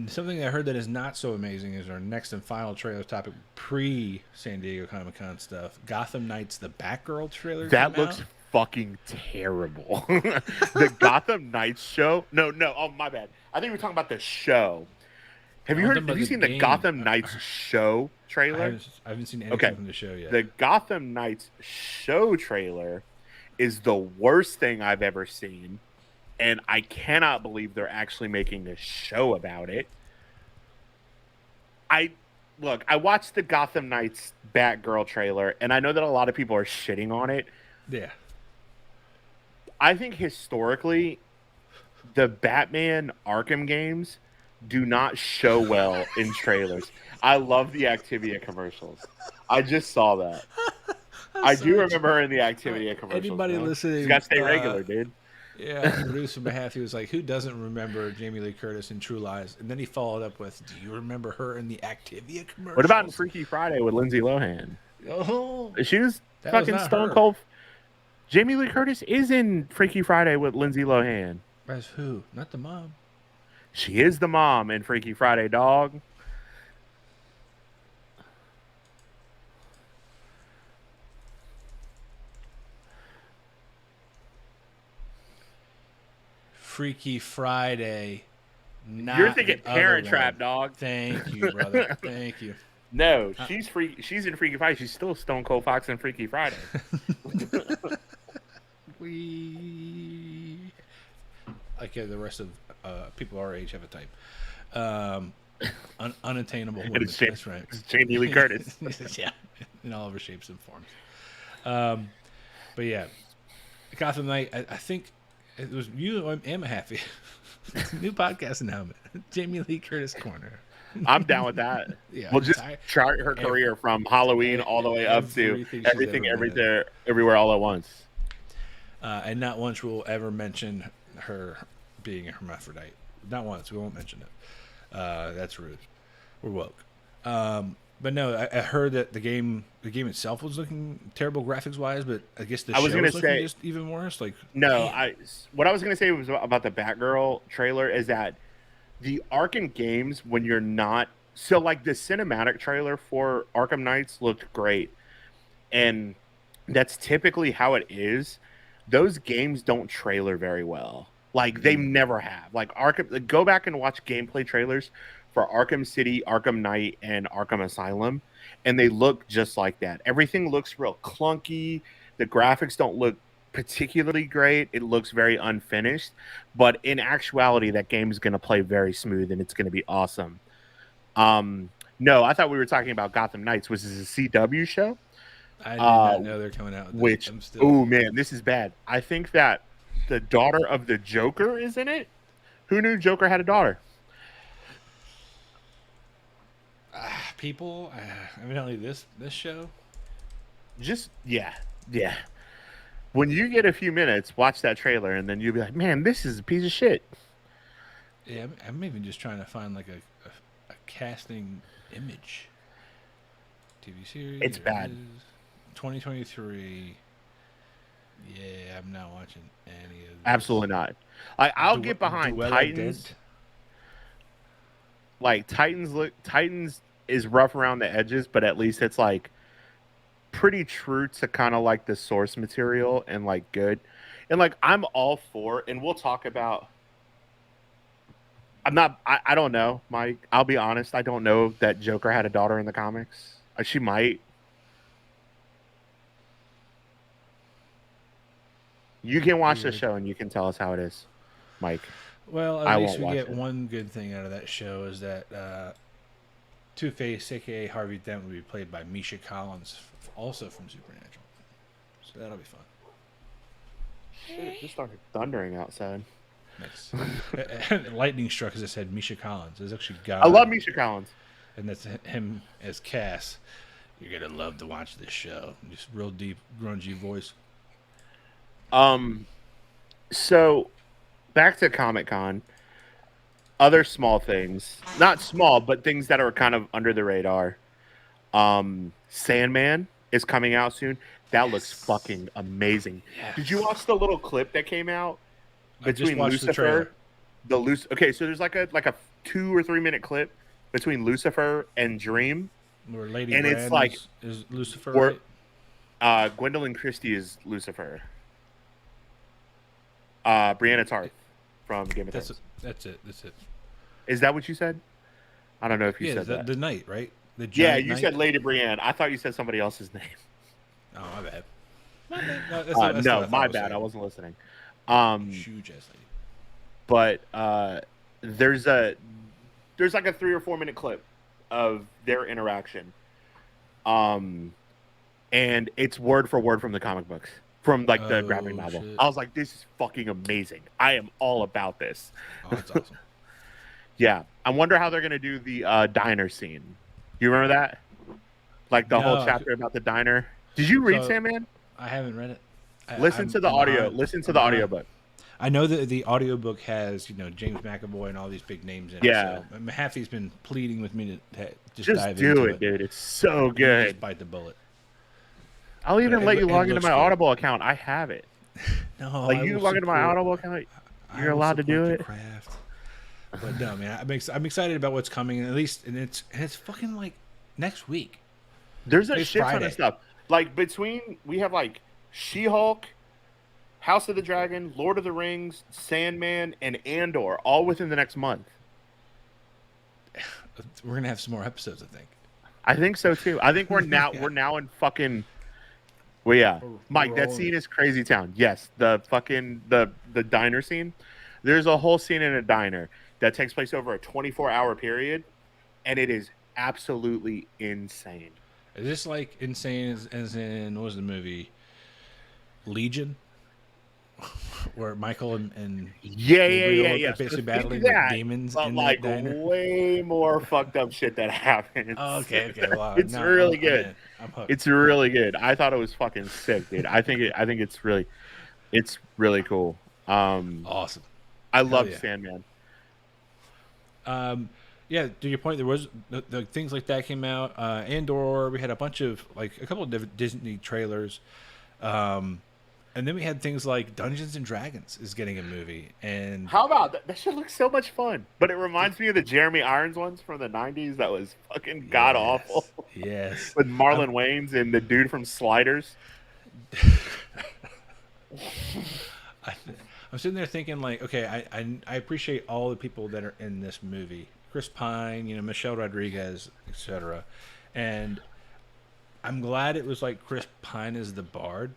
Something I heard that is not so amazing is our next and final trailer topic pre San Diego Comic Con stuff. Gotham Knights, the Batgirl trailer. That looks fucking terrible. The Gotham Knights show. No. Oh, my bad. I think we're talking about the show. Have you seen the Gotham Knights show trailer? I haven't seen anything from the show yet. The Gotham Knights show trailer is the worst thing I've ever seen, and I cannot believe they're actually making a show about it. I watched the Gotham Knights Batgirl trailer, and I know that a lot of people are shitting on it. Yeah. I think historically, the Batman Arkham games do not show well in trailers. I love the Activia commercials. I just saw that. I do remember her in the Activia commercials. Anybody listening? You got to stay regular, dude. Yeah, producer Mahaffey was like, "Who doesn't remember Jamie Lee Curtis in True Lies?" And then he followed up with, "Do you remember her in the Activia commercials?" What about in Freaky Friday with Lindsay Lohan? Oh, She was fucking Stone Cold. Jamie Lee Curtis is in Freaky Friday with Lindsay Lohan. As who? Not the mom. She is the mom in Freaky Friday, dog. Freaky Friday. You're thinking Parent Trap, dog. Thank you, brother. Thank you. No, she's She's in Freaky Friday. She's still Stone Cold Fox in Freaky Friday. Okay, the rest of people our age have a type. Unattainable women. That's right. It's Jamie Lee Curtis. Yeah, in all of her shapes and forms. But yeah, Gotham Knight. I think it was you and Mahaffey. New podcast announcement. Jamie Lee Curtis corner. I'm down with that. Yeah, we'll just chart her career from Halloween all the way up to everything, everywhere, all at once. And not once will ever mention her being a hermaphrodite. Not once. We won't mention it. That's rude. We're woke. But no, I heard that the game itself was looking terrible graphics wise, but I guess the show was looking just even worse. Like what I was gonna say was about the Batgirl trailer is that the Arkham games, when you're not like the cinematic trailer for Arkham Knights looked great, and that's typically how it is. Those games don't trailer very well. Like they never have. Like Arkham, go back and watch gameplay trailers for Arkham City, Arkham Knight, and Arkham Asylum, and they look just like that. Everything looks real clunky. The graphics don't look particularly great. It looks very unfinished, but in actuality, that game is going to play very smooth and it's going to be awesome. No, I thought we were talking about Gotham Knights, which is a CW show. I did not know they're coming out with this. Oh man, this is bad. I think that the daughter of the Joker is in it. Who knew Joker had a daughter? People, evidently this show. Just yeah. When you get a few minutes, watch that trailer, and then you'll be like, "Man, this is a piece of shit." Yeah, I'm even just trying to find like a casting image. TV series. It's bad. 2023. Yeah, I'm not watching any of this. Absolutely not. I'll get behind Titans. Like Titans is rough around the edges, but at least it's like pretty true to kind of like the source material and like good. And like I'm all for, and we'll talk about. I don't know, Mike. I'll be honest. I don't know that Joker had a daughter in the comics. She might. You can watch the show and you can tell us how it is, Mike. Well, at least we get one good thing out of that show is that Two-Face, aka Harvey Dent, will be played by Misha Collins, also from Supernatural. So that'll be fun. Shit, it just started thundering outside. Nice. Lightning struck as I said Misha Collins. It's actually God. I love Misha Collins. And that's him as Cass. You're gonna love to watch this show. Just real deep, grungy voice. So back to Comic-Con. Other small things. Not small, but things that are kind of under the radar. Sandman is coming out soon. That looks fucking amazing. Yes. Did you watch the little clip that came out between Lucifer? Okay, so there's like a 2 or 3 minute clip between Lucifer and Dream. Where Lady and Brand it's like is Lucifer. Right? Gwendolyn Christie is Lucifer. Brianna Tarth from Game of Thrones. That's it. Is that what you said? I don't know if you said that. The knight, right? You said Lady Brienne. I thought you said somebody else's name. Oh, my bad. My bad. I wasn't listening. Huge ass lady. But there's like a 3 or 4 minute clip of their interaction. And it's word for word from the comic books. From like the graphic novel. Shit. I was like, this is fucking amazing. I am all about this. Oh, that's awesome. Yeah. I wonder how they're going to do the diner scene. You remember that? Like the whole chapter about the diner. Did you read Sandman? I haven't read it. Listen to the audio. Listen to the audiobook. I know that the audiobook has, James McAvoy and all these big names in it. Yeah. So Mahaffey's been pleading with me to just dive do into it, dude. It's so good. Just bite the bullet. I'll even let you log into my Audible account. I have it. No, like you log into my Audible account, you're allowed to do it. Craft. But no, man, I'm excited about what's coming. At least, and it's fucking like next week. There's a shit ton of stuff. Like we have like She-Hulk, House of the Dragon, Lord of the Rings, Sandman, and Andor, all within the next month. We're gonna have some more episodes, I think. I think so too. I think we're now in fucking. Well, yeah, Mike, that scene is crazy town. Yes, the fucking the diner scene. There's a whole scene in a diner that takes place over a 24-hour period, and it is absolutely insane. Is this like insane as in what was the movie Legion, where Michael and yeah, basically battling demons, but in like that diner? Way more fucked up shit that happens. Oh, okay. Wow. It's really good. I'm hooked. It's really good. I thought it was fucking sick, dude. I think it's really cool. Awesome. I love Sandman. Yeah, to your point, there was the things like that came out. Andor, we had a bunch of a couple of different Disney trailers, and then we had things like Dungeons and Dragons is getting a movie. And how about that? That shit looks so much fun. But it reminds me of the Jeremy Irons ones from the '90s. That was fucking god awful. Yes, with Marlon Wayans and the dude from Sliders. I'm sitting there thinking okay, I appreciate all the people that are in this movie. Chris Pine, Michelle Rodriguez, etc. And I'm glad it was Chris Pine is the bard.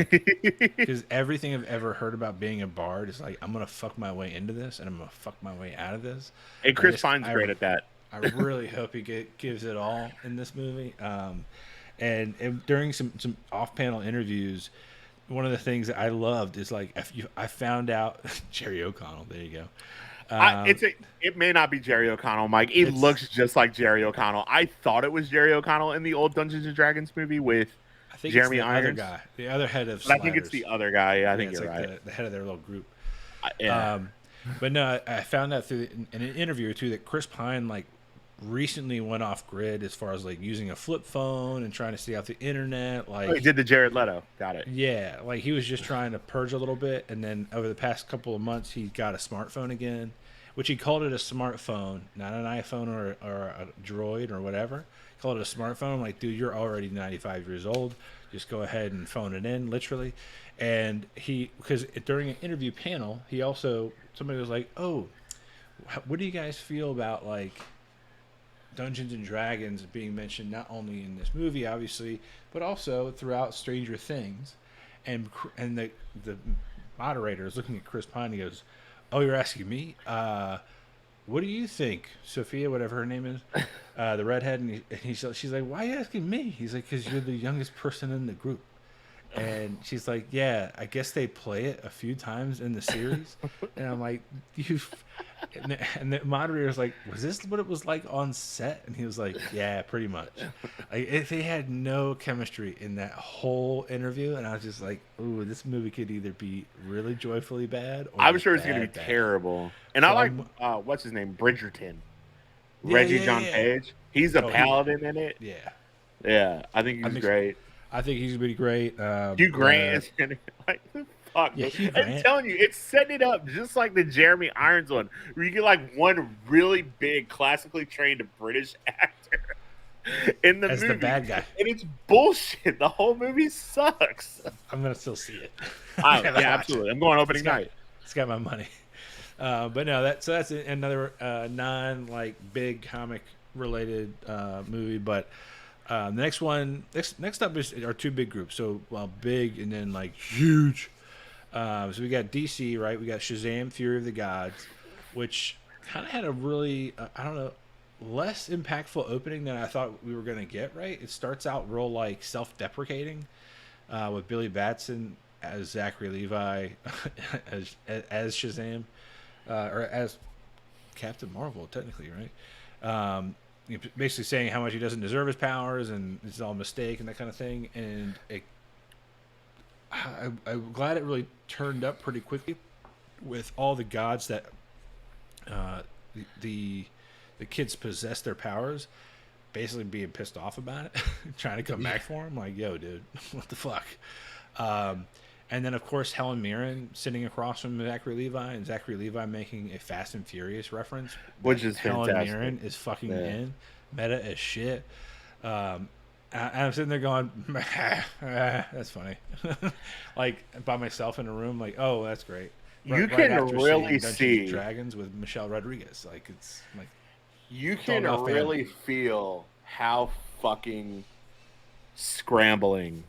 Because everything I've ever heard about being a bard is I'm going to fuck my way into this and I'm going to fuck my way out of this. And Chris Pine's great at that. I really hope he gives it all in this movie. And during some off-panel interviews, one of the things that I loved is I found out Jerry O'Connell. There you go. It may not be Jerry O'Connell, Mike. It looks just like Jerry O'Connell. I thought it was Jerry O'Connell in the old Dungeons and Dragons movie with Jeremy Irons. Other guy, the other head of. I think it's the other guy. Yeah, I think you're right. The head of their little group. Yeah. But no, I found out in an interview or two that Chris Pine recently went off grid as far as like using a flip phone and trying to stay off the internet. Like, he did the Jared Leto. Got it. yeah, like he was just trying to purge a little bit, and then over the past couple of months, he got a smartphone again, which he called it a smartphone, not an iPhone or a Droid or whatever. He called it a smartphone. I'm like, dude, you're already 95 years old. Just go ahead and phone it in, literally. And because during an interview panel, somebody was like, oh, what do you guys feel about like Dungeons and Dragons being mentioned not only in this movie, obviously, but also throughout Stranger Things? And the moderator is looking at Chris Pine. He goes, "Oh, you're asking me? What do you think, Sophia, whatever her name is, the redhead?" And she's like, "Why are you asking me?" He's like, "Because you're the youngest person in the group." And she's like, "Yeah, I guess they play it a few times in the series." And I'm like, and the moderator's like, "Was this what it was like on set?" And he was like, "Yeah, pretty much." Like, they had no chemistry in that whole interview, and I was just like, "Ooh, this movie could either be really joyfully bad, or I'm sure it's going to be bad. terrible." And so I like what's his name, Bridgerton, Reggie John Page. He's a paladin in it. Yeah, I think he's great. I think he's gonna be great. Hugh Grant is in it. Like, fuck. Yeah, I'm telling you, it's setting it up just like the Jeremy Irons one, where you get like one really big, classically trained British actor in the movie. As the bad guy. And it's bullshit. The whole movie sucks. I'm gonna still see it. Yeah, absolutely. I'm going opening night. It's got my money. But no, that's another non like big comic related movie. But the next up are two big groups. So big and then like huge. So we got DC, right? We got Shazam, Fury of the Gods, which kind of had a really less impactful opening than I thought we were gonna get. Right? It starts out real like self-deprecating, with Billy Batson as Zachary Levi as Shazam. Or as Captain Marvel, technically, right? Basically saying how much he doesn't deserve his powers and it's all a mistake and that kind of thing. And I'm glad it really turned up pretty quickly with all the gods that the kids possess their powers, basically being pissed off about it, trying to come back for him. Like, yo, dude, what the fuck? And then, of course, Helen Mirren sitting across from Zachary Levi, and Zachary Levi making a Fast and Furious reference, which is Helen fantastic. Mirren is fucking in meta as shit. I'm sitting there going, that's funny. Like by myself in a room, like, oh, that's great. You can really see Dragons with Michelle Rodriguez. Like, it's like you can really feel how fucking scrambling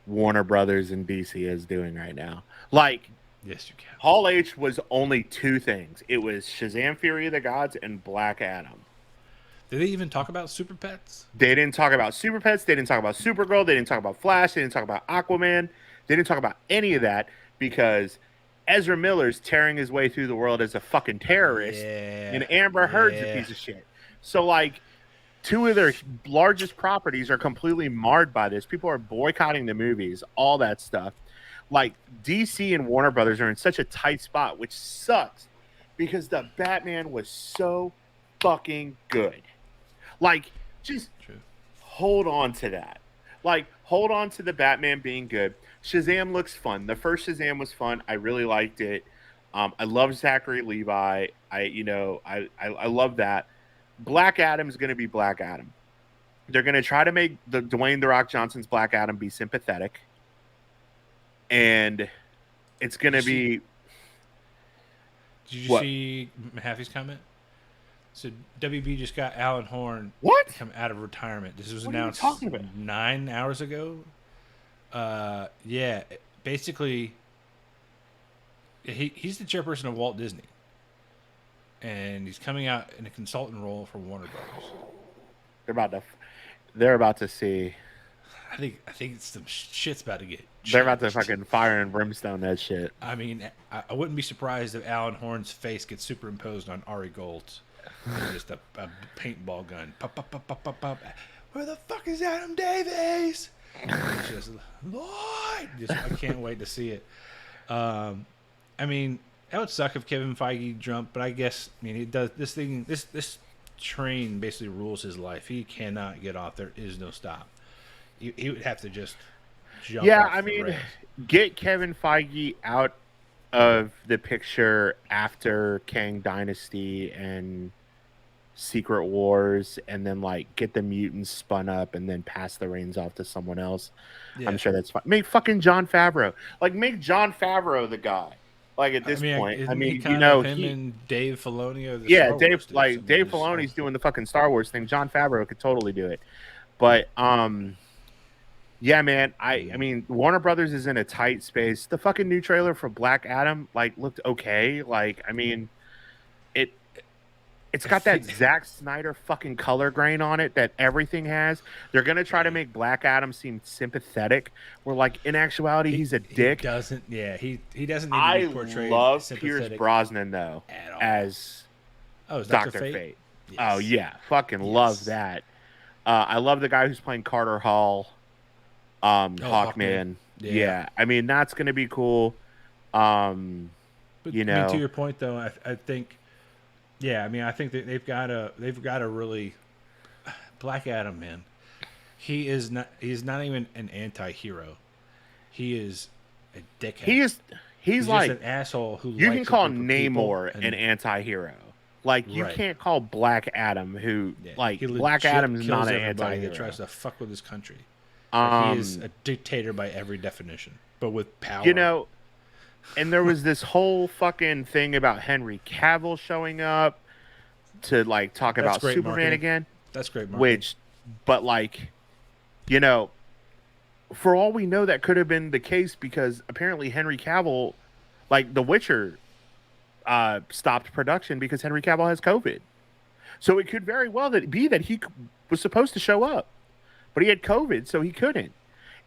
Warner Brothers and DC is doing right now. Like, yes, you can. Hall H was only two things. It was Shazam, Fury of the Gods, and Black Adam. Did they even talk about Super Pets? They didn't talk about Super Pets. They didn't talk about Supergirl. They didn't talk about Flash. They didn't talk about Aquaman. They didn't talk about any of that because Ezra Miller's tearing his way through the world as a fucking terrorist, and Amber Heard's a piece of shit. So, like, two of their largest properties are completely marred by this. People are boycotting the movies, all that stuff. Like, DC and Warner Brothers are in such a tight spot, which sucks because the Batman was so fucking good. Like, just hold on to that. Like, hold on to the Batman being good. Shazam looks fun. The first Shazam was fun. I really liked it. I love Zachary Levi. I love that. Black Adam is going to be Black Adam. They're going to try to make the Dwayne "The Rock" Johnson's Black Adam be sympathetic. And it's going to be... Did you see Mahaffey's comment? So WB just got Alan Horn to come out of retirement. This was what announced 9 hours ago. Yeah, basically, he's the chairperson of Walt Disney. And he's coming out in a consultant role for Warner Brothers. They're about to see. I think some shit's about to get. They're about to fucking fire and brimstone that shit. I mean, I wouldn't be surprised if Alan Horn's face gets superimposed on Ari Gold's. Just a paintball gun. Pop, pop, pop, pop, pop, pop. Where the fuck is Adam Davies? Just Lord. I can't wait to see it. I mean. That would suck if Kevin Feige jumped, but I guess he does this thing. This train basically rules his life. He cannot get off. There is no stop. He would have to just jump off the rails. Get Kevin Feige out of the picture after Kang Dynasty and Secret Wars, and then like get the mutants spun up and then pass the reins off to someone else. Yeah. I'm sure that's fine. Make fucking Jon Favreau. Like, make Jon Favreau the guy. Like, at this point, him and Dave Filoni are the Star Wars dudes. Dave Filoni's doing the fucking Star Wars thing. Jon Favreau could totally do it. But yeah, man. I mean, Warner Brothers is in a tight space. The fucking new trailer for Black Adam like looked okay. Like, I mean, it's got that Zack Snyder fucking color grain on it that everything has. They're gonna try to make Black Adam seem sympathetic, where like in actuality he's a dick. He doesn't need to be portrayed. I love Pierce Brosnan though as Dr. Fate. Yes. Oh yeah, fucking love that. I love the guy who's playing Carter Hall. Hawkman. Yeah. I mean, that's gonna be cool. But, you know, I mean, to your point though, I think. Yeah, I mean, I think that they've got to really Black Adam, man. He's not even an anti-hero. He is a dickhead. He's like just an asshole who you can call Namor an anti-hero. Like you can't call Black Adam Black Adam's not an anti-hero. That tries to fuck with his country. He is a dictator by every definition, but with power. You know. And there was this whole fucking thing about Henry Cavill showing up to like talk about Superman marketing. Again. That's great marketing. But like, you know, for all we know, that could have been the case because apparently Henry Cavill, like The Witcher, stopped production because Henry Cavill has COVID. So it could very well be that he was supposed to show up, but he had COVID, so he couldn't.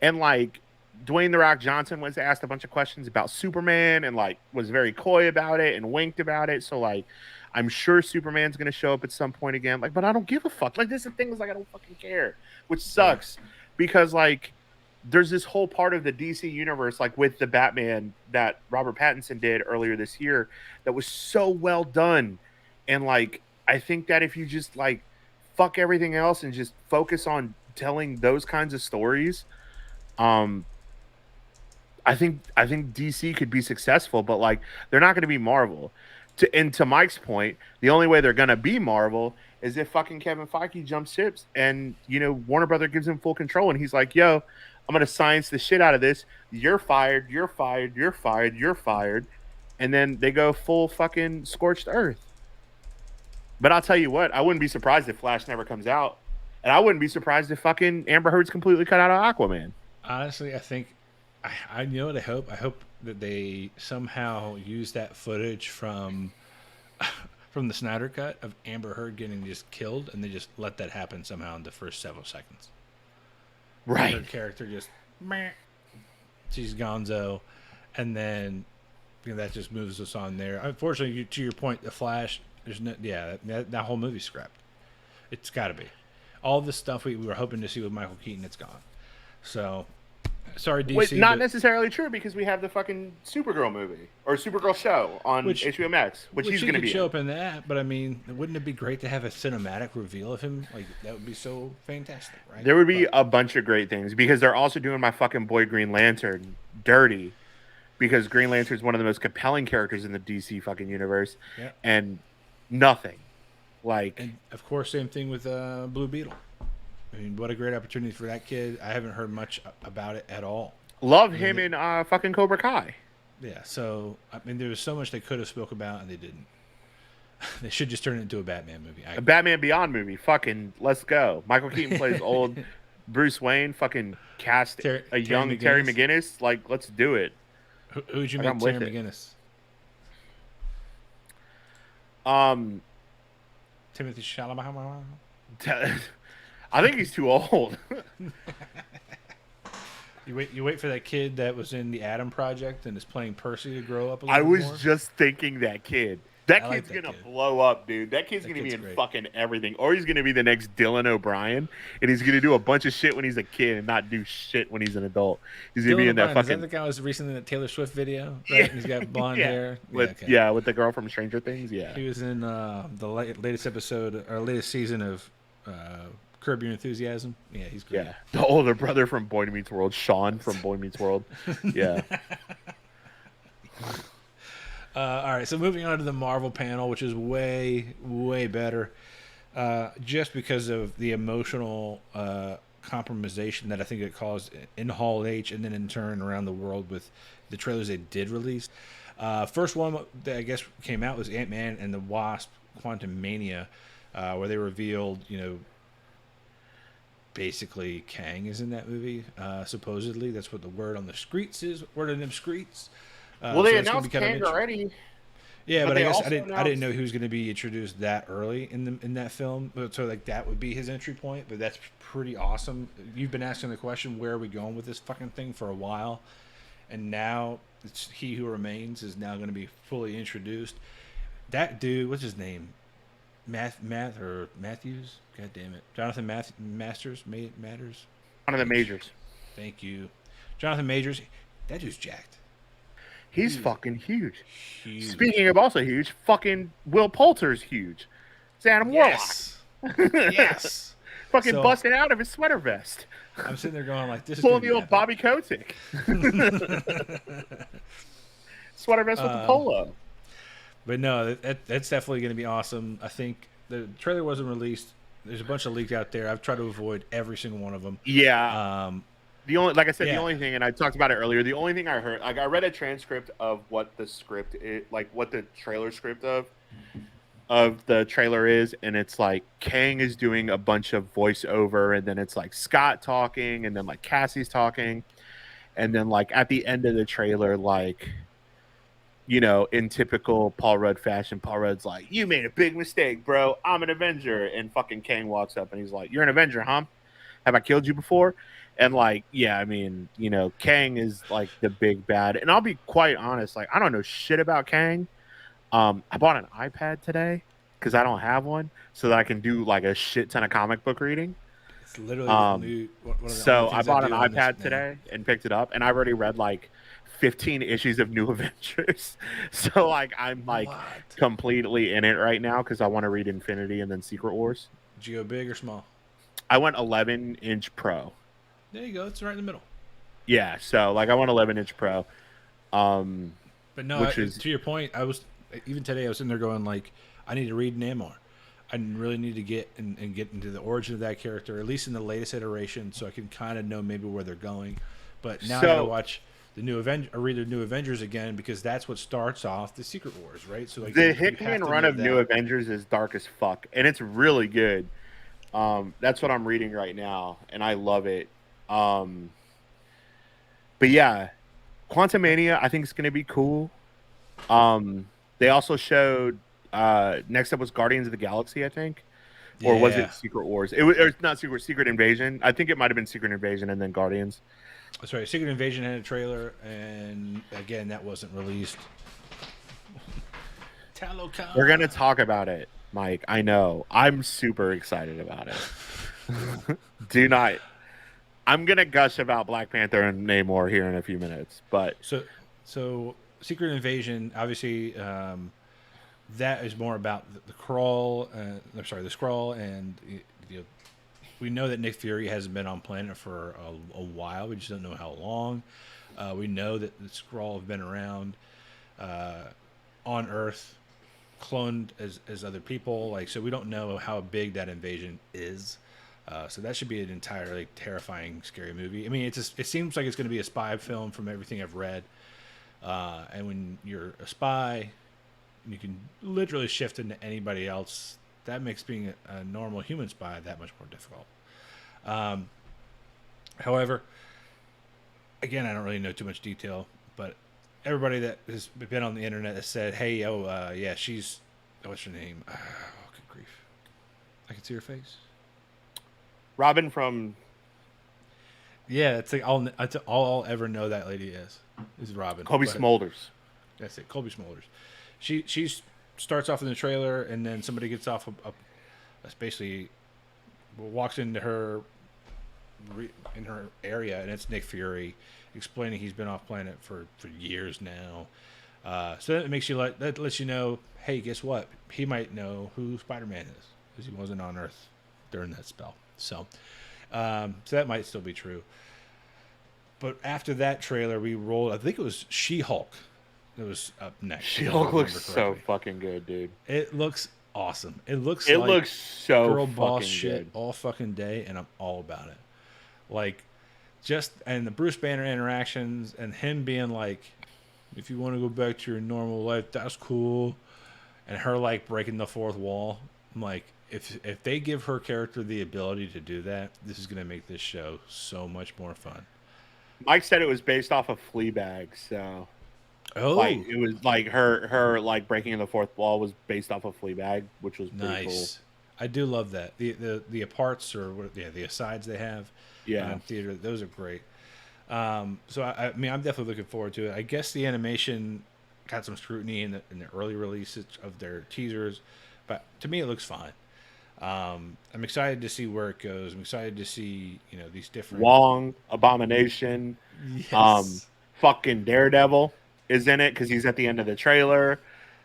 And like, Dwayne "The Rock" Johnson was asked a bunch of questions about Superman and like was very coy about it and winked about it. So like, I'm sure Superman's gonna show up at some point again. Like, but I don't give a fuck. Like, this is the thing is like I don't fucking care, which sucks because like there's this whole part of the DC universe like with the Batman that Robert Pattinson did earlier this year that was so well done, and like I think that if you just like fuck everything else and just focus on telling those kinds of stories, I think DC could be successful, but like they're not going to be Marvel. To Mike's point, the only way they're going to be Marvel is if fucking Kevin Feige jumps ships and you know Warner Brother gives him full control and he's like, "Yo, I'm going to science the shit out of this. You're fired. You're fired. You're fired. You're fired," and then they go full fucking scorched earth. But I'll tell you what, I wouldn't be surprised if Flash never comes out, and I wouldn't be surprised if fucking Amber Heard's completely cut out of Aquaman. Honestly, I think. I know what I hope. I hope that they somehow use that footage from the Snyder Cut of Amber Heard getting just killed, and they just let that happen somehow in the first several seconds. Right. Her character just, she's gonzo, and then that just moves us on there. Unfortunately, to your point, the Flash, there's no, that whole movie's scrapped. It's got to be. All the stuff we were hoping to see with Michael Keaton, it's gone. So. Sorry, DC. Not necessarily true because we have the fucking Supergirl movie or Supergirl show on HBO Max, which he's going to be. Show up in that, but I mean, wouldn't it be great to have a cinematic reveal of him? Like that would be so fantastic, right? There would be a bunch of great things because they're also doing my fucking boy Green Lantern dirty because Green Lantern is one of the most compelling characters in the DC fucking universe, and nothing like. And of course, same thing with Blue Beetle. I mean, what a great opportunity for that kid. I haven't heard much about it at all. Love him in fucking Cobra Kai. Yeah, so, I mean, there was so much they could have spoke about, and they didn't. They should just turn it into a Batman movie. A Batman Beyond movie. Fucking, let's go. Michael Keaton plays old Bruce Wayne. Fucking cast a young Terry McGinnis. Like, let's do it. Who'd you make Terry McGinnis? Timothy Chalamet. I think he's too old. You wait for that kid that was in the Adam Project and is playing Percy to grow up a little more. I was just thinking that kid. That I like kid's that gonna kid. blow up, dude. That kid's gonna be kid's in great. fucking everything. Or he's gonna be the next Dylan O'Brien, and he's gonna do a bunch of shit when he's a kid and not do shit when he's an adult. He's gonna be Dylan in that O'Brien, is that fucking the guy who was recently in the Taylor Swift video, yeah, right? He's got blonde yeah. hair. Yeah, With okay. with the girl from Stranger Things. Yeah, He was in the latest episode or latest season of Curb Your Enthusiasm. Yeah, he's great. yeah. The older brother from Boy Meets World, Sean from Boy Meets World. Yeah. All right, so moving on to the Marvel panel, which is way, way better, just because of the emotional compromisation that I think it caused in Hall H and then in turn around the world with the trailers they did release. First one that I guess came out was Ant-Man and the Wasp Quantumania, where they revealed, basically Kang is in that movie. Supposedly, that's what the word on the streets is. Word on them streets. Well, they so that's gonna be announced kind of Kang already. Yeah, But but I they guess also I didn't announced- know he was going to be introduced that early in that film. So like that would be his entry point. But that's pretty awesome. You've been asking the question, where are we going with this fucking thing for a while, and now it's He Who Remains is now going to be fully introduced. That dude, what's his name? Matthews? God damn it, Jonathan Matters. One of the majors. Thank you, Jonathan Majors. That dude's jacked. He's fucking huge. Huge. Speaking of also huge, fucking Will Poulter's huge. It's Adam Yes. Yes. Fucking So- busting out of his sweater vest. I'm sitting there going like, this is Pulling gonna the be old epic. Bobby Kotick. Sweater vest with the polo. But no, that's definitely going to be awesome. I think the trailer wasn't released. There's a bunch of leaks out there. I've tried to avoid every single one of them. Yeah. The only, like I said, yeah. the only thing, and I talked about it earlier. The only thing I heard, like I read a transcript of what the script is, like what the trailer script of the trailer is, and it's like Kang is doing a bunch of voiceover, and then it's like Scott talking, and then like Cassie's talking, and then like at the end of the trailer, like, in typical Paul Rudd fashion, Paul Rudd's like, "You made a big mistake, bro. I'm an Avenger," and fucking Kang walks up and he's like, "You're an Avenger, huh? Have I killed you before?" And like, yeah, I mean, Kang is like the big bad. And I'll be quite honest, like I don't know shit about Kang. I bought an iPad today because I don't have one, so that I can do like a shit ton of comic book reading. It's literally the new. One of the So only I things bought an do on this iPad now. today and picked it up, and I've already read like 15 issues of New Avengers. So like I'm like What? completely in it right now because I want to read Infinity and then Secret Wars. Did you go big or small? I went 11-inch Pro. There you go. It's right in the middle. Yeah, so like I went 11-inch Pro. But no, Which is- to your point, even today I was sitting there going like, I need to read Namor. I really need to get and get into the origin of that character, at least in the latest iteration, so I can kind of know maybe where they're going. But now I gotta watch the new read the New Avengers again because that's what starts off the Secret Wars, right? So like The you have Hickman to run know of that. New Avengers is dark as fuck, and it's really good. That's what I'm reading right now, and I love it. But yeah, Quantumania I think is going to be cool. They also showed next up was Guardians of the Galaxy, I think, or was Yeah. it Secret Wars? It was or not Secret Invasion. I think it might have been Secret Invasion and then Guardians. That's right. Secret Invasion had a trailer, and again, that wasn't released. Talokan. We're gonna talk about it, Mike. I know. I'm super excited about it. Do not. I'm gonna gush about Black Panther and Namor here in a few minutes, but So Secret Invasion, obviously, that is more about the Skrull. I'm sorry, the Skrull, and we know that Nick Fury hasn't been on planet for a while. We just don't know how long. We know that the Skrull have been around on Earth, cloned as other people. Like, so we don't know how big that invasion is. So that should be an entirely terrifying, scary movie. I mean, it seems like it's going to be a spy film from everything I've read. And when you're a spy, you can literally shift into anybody else. That makes being a normal human spy that much more difficult. However, again, I don't really know too much detail, but everybody that has been on the internet has said, "Hey, yeah, she's what's her name? Oh, good grief! I can see her face." Robin from Yeah, it's like all I'll ever know that lady is Robin. Kobe But Smulders. That's it, Colby Smulders. She's starts off in the trailer, and then somebody gets off basically walks into her in her area, and it's Nick Fury explaining he's been off planet for years now. So that makes you that lets you know, hey, guess what? He might know who Spider-Man is because he wasn't on Earth during that spell. So that might still be true. But after that trailer, we rolled. I think it was She-Hulk that was up next. She-Hulk looks so fucking good, dude. It looks awesome. It looks so girl fucking boss shit good. all fucking day, and I'm all about it. Like, and the Bruce Banner interactions and him being like, if you want to go back to your normal life, that's cool. And her like breaking the fourth wall. I'm like, if they give her character the ability to do that, this is gonna make this show so much more fun. Mike said it was based off of Fleabag, so like it was like her like breaking the fourth wall was based off of Fleabag, which was pretty cool. I do love that the aparts or the asides they have in theater, those are great. So I mean, I'm definitely looking forward to it. I guess the animation got some scrutiny in the early releases of their teasers, but to me it looks fine. I'm excited to see where it goes. I'm excited to see these different Wong, Abomination, fucking Daredevil is in it because he's at the end of the trailer.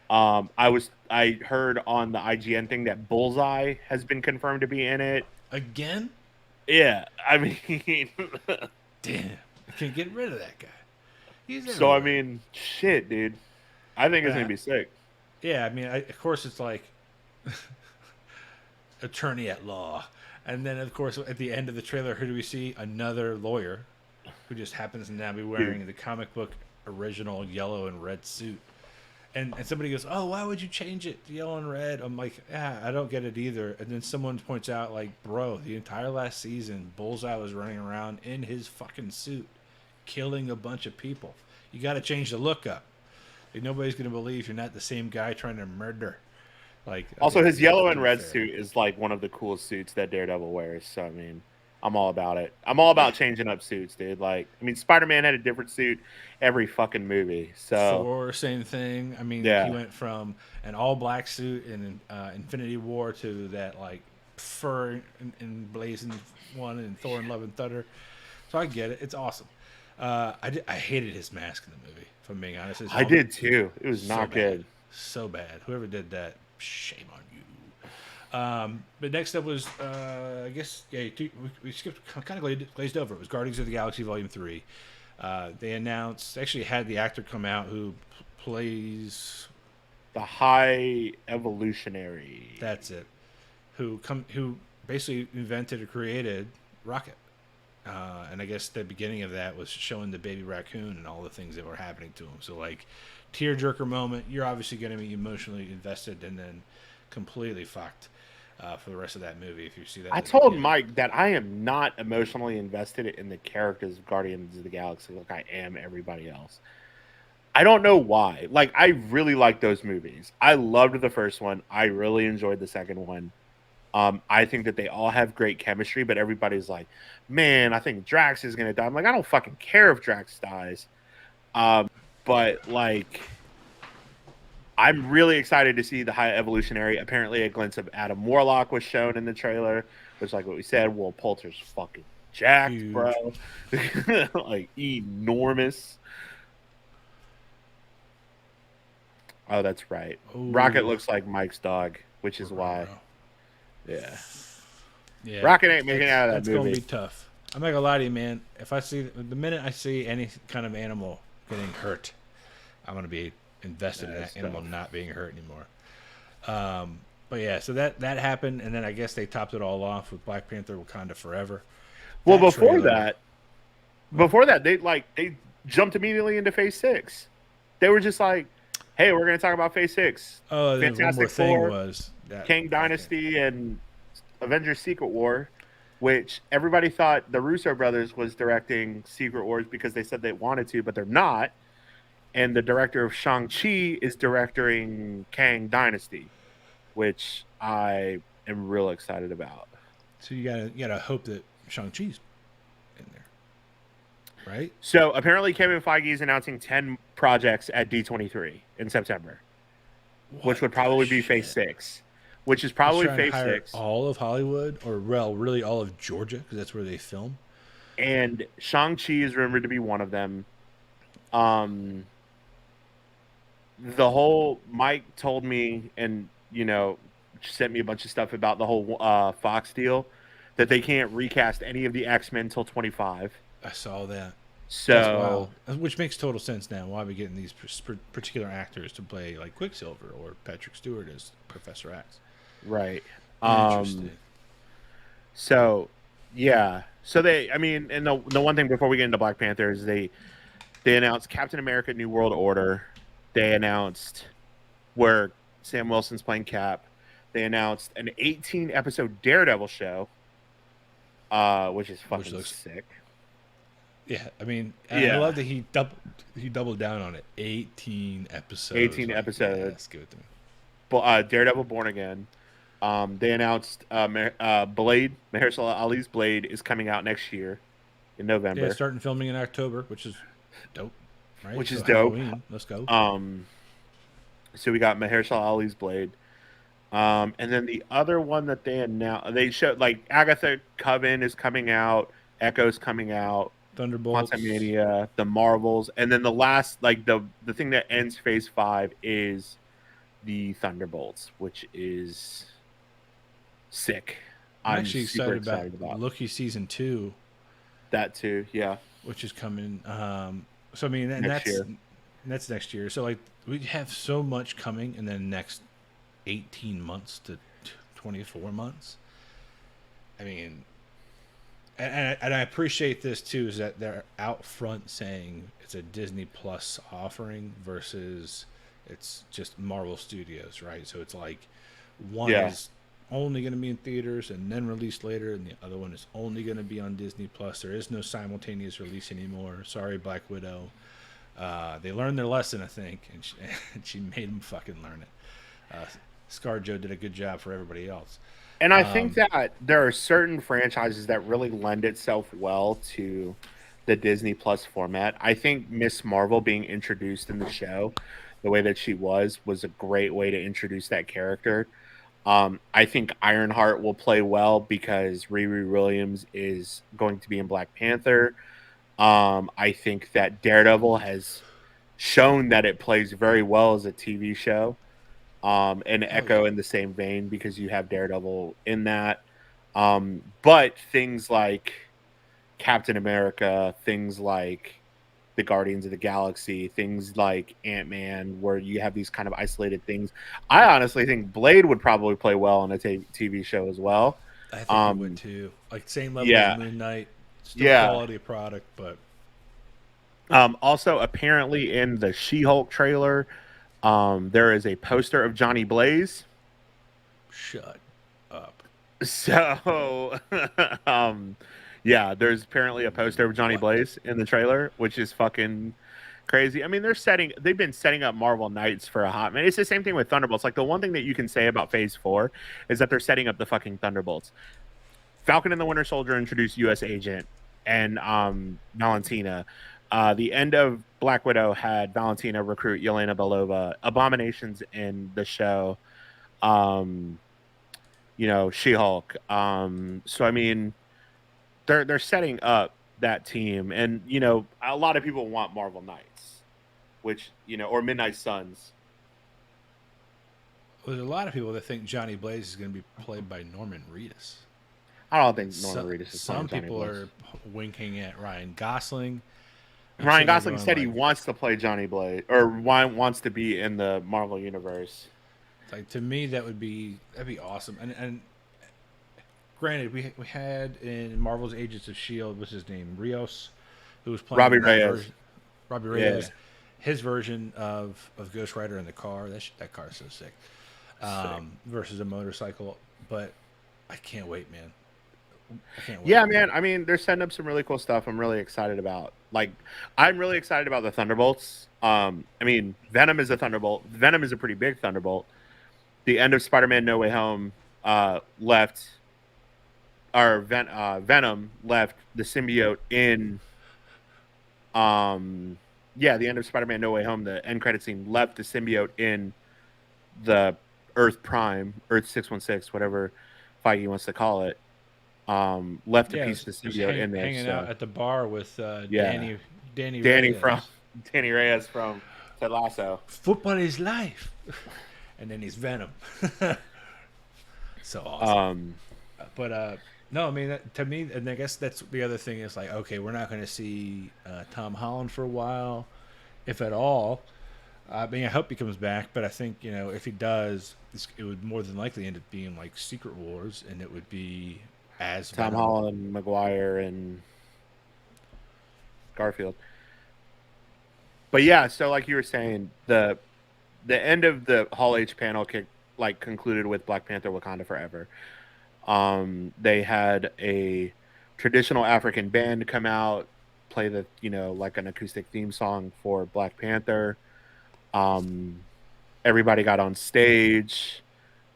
I heard on the IGN thing that Bullseye has been confirmed to be in it again. Yeah, I mean, damn, I can't get rid of that guy. He's everywhere. So I mean, shit, dude. I think it's gonna be sick. Yeah, I mean, of course it's like attorney at law, and then of course at the end of the trailer, who do we see? Another lawyer who just happens to now be wearing the comic book original yellow and red suit. And somebody goes, oh, why would you change it to yellow and red? I'm like, I don't get it either. And then someone points out, like, bro, the entire last season, Bullseye was running around in his fucking suit, killing a bunch of people. You got to change the look up. Like, nobody's going to believe you're not the same guy trying to murder. Like, also, his yellow and red suit is like one of the coolest suits that Daredevil wears. So I mean, I'm all about it. I'm all about changing up suits, dude. Like, I mean, Spider-Man had a different suit every fucking movie. So Thor, same thing. I mean, he went from an all-black suit in Infinity War to that, like, fur in Blazing one in Thor and Love and Thunder. So I get it. It's awesome. I hated his mask in the movie, if I'm being honest. I did, too. It was not good. So bad. Whoever did that, shame on you. But next up was, I guess, we skipped, kind of glazed over. It was Guardians of the Galaxy Volume 3. They announced, actually had the actor come out who plays the High Evolutionary. That's it. Who basically invented or created Rocket. And I guess the beginning of that was showing the baby raccoon and all the things that were happening to him. So, like, tearjerker moment. You're obviously going to be emotionally invested and then completely fucked for the rest of that movie if you see that. I told Mike that I am not emotionally invested in the characters of Guardians of the Galaxy like I am everybody else. I don't know why. Like, I really like those movies. I loved the first one. I really enjoyed the second one. I think that they all have great chemistry, but everybody's like, man, I think Drax is going to die. I'm like, I don't fucking care if Drax dies. But, like, I'm really excited to see the High Evolutionary. Apparently, a glimpse of Adam Warlock was shown in the trailer, which, like what we said, Will Poulter's fucking jacked, huge, bro. Like, enormous. Oh, that's right. Ooh. Rocket looks like Mike's dog, which is why. Yeah. Rocket ain't making out of that movie. That's gonna be tough. I'm not gonna lie to you, man. If I see the minute I see any kind of animal getting hurt, I'm gonna be invested in that animal not being hurt anymore. But yeah, so that happened, and then I guess they topped it all off with Black Panther: Wakanda Forever. Well, before that, they jumped immediately into Phase 6. They were just like, "Hey, we're gonna talk about Phase 6." Oh, Fantastic Four was Kang Dynasty and Avengers Secret War, which everybody thought the Russo brothers was directing Secret Wars because they said they wanted to, but they're not. And the director of Shang-Chi is directing Kang Dynasty, which I am real excited about. So you gotta hope that Shang-Chi's in there, right? So apparently Kevin Feige is announcing 10 projects at D23 in September. which would probably be Phase 6, which is probably Phase 6. All of Hollywood, or well, really all of Georgia, because that's where they film. And Shang-Chi is rumored to be one of them. The whole Mike told me, and sent me a bunch of stuff about the whole Fox deal, that they can't recast any of the X-Men until 25. I saw that. So, which makes total sense now. Why are we getting these particular actors to play like Quicksilver or Patrick Stewart as Professor X? Right. Interesting. So, yeah. So and the one thing before we get into Black Panther is they announced Captain America: New World Order. They announced where Sam Wilson's playing Cap. They announced an 18-episode Daredevil show, which is fucking sick. Yeah, I mean, I love that he doubled down on it. 18 episodes. 18 episodes. Yeah, that's good to me. Daredevil Born Again. They announced Blade, Mahershala Ali's Blade, is coming out next year in November. Yeah, starting filming in October, which is dope. Right? Which is dope. Halloween. Let's go. So we got Mahershala Ali's Blade. And then the other one that they announced, they showed like Agatha Coven is coming out, Echo's coming out, Thunderbolts, Quantumania, the Marvels, and then the last, like the thing that ends Phase 5 is the Thunderbolts, which is sick. I'm actually excited about Loki season 2. That too, yeah. Which is coming. So I mean, and that's next year. So like we have so much coming in the next 18 months to 24 months. I mean, and I appreciate this too, is that they're out front saying it's a Disney Plus offering versus it's just Marvel Studios, right? So it's like one is only going to be in theaters and then released later, and the other one is only going to be on Disney Plus. There is no simultaneous release anymore. Sorry, Black Widow. They learned their lesson, I think, and she made them fucking learn it. ScarJo did a good job for everybody else. And I think that there are certain franchises that really lend itself well to the Disney Plus format. I think Miss Marvel being introduced in the show, the way that she was a great way to introduce that character. I think Ironheart will play well because Riri Williams is going to be in Black Panther. I think that Daredevil has shown that it plays very well as a TV show. And Echo in the same vein because you have Daredevil in that. But things like Captain America, things like the Guardians of the Galaxy, things like Ant-Man, where you have these kind of isolated things. I honestly think Blade would probably play well on a TV show as well. I think it would too. Like same level as Moon Knight. Still quality of product, but also apparently in the She-Hulk trailer, there is a poster of Johnny Blaze. Shut up. So, there's apparently a poster of Johnny Blaze in the trailer, which is fucking crazy. I mean, they've been setting up Marvel Knights for a hot minute. It's the same thing with Thunderbolts. Like the one thing that you can say about Phase 4 is that they're setting up the fucking Thunderbolts. Falcon and the Winter Soldier introduced U.S. Agent and Valentina. The end of Black Widow had Valentina recruit Yelena Belova. Abominations in the show. She-Hulk. So I mean, they're setting up that team, and a lot of people want Marvel Knights, which or Midnight Suns. Well, there's a lot of people that think Johnny Blaze is going to be played by Norman Reedus. I don't think Norman Reedus is. Some people are winking at Ryan Gosling. Ryan Gosling said he wants to play Johnny Blaze, or wants to be in the Marvel universe. Like to me, that'd be awesome. And granted, we had in Marvel's Agents of S.H.I.E.L.D., what's his name, Rios, who was playing Robbie Reyes. Robbie Reyes. Yeah. His version of Ghost Rider in the car. That car is so sick. Versus a motorcycle, but I can't wait, man. I can't wait. Yeah, man. I mean, they're setting up some really cool stuff. I'm really excited about. Like, I'm really excited about the Thunderbolts. I mean, Venom is a Thunderbolt. Venom is a pretty big Thunderbolt. The end of Spider-Man: No Way Home left. Or Venom left the symbiote in. The end of Spider-Man: No Way Home. The end credit scene left the symbiote in the Earth Prime, Earth 616, whatever Feige wants to call it, left a piece of the symbiote in there. Hanging out at the bar with yeah, Danny Danny Reyes. Danny Reyes from Ted Lasso. Football is life. And then he's Venom. So awesome. But no, I mean to me, and I guess that's the other thing is like, okay, we're not going to see Tom Holland for a while, if at all. I mean, I hope he comes back, but I think if he does, it would more than likely end up being like Secret Wars, and it would be as Tom Venom. Holland, Maguire, and Garfield. But yeah, so like you were saying, the end of the Hall H panel concluded with Black Panther: Wakanda Forever. They had a traditional African band come out, play the like an acoustic theme song for Black Panther. Everybody got on stage.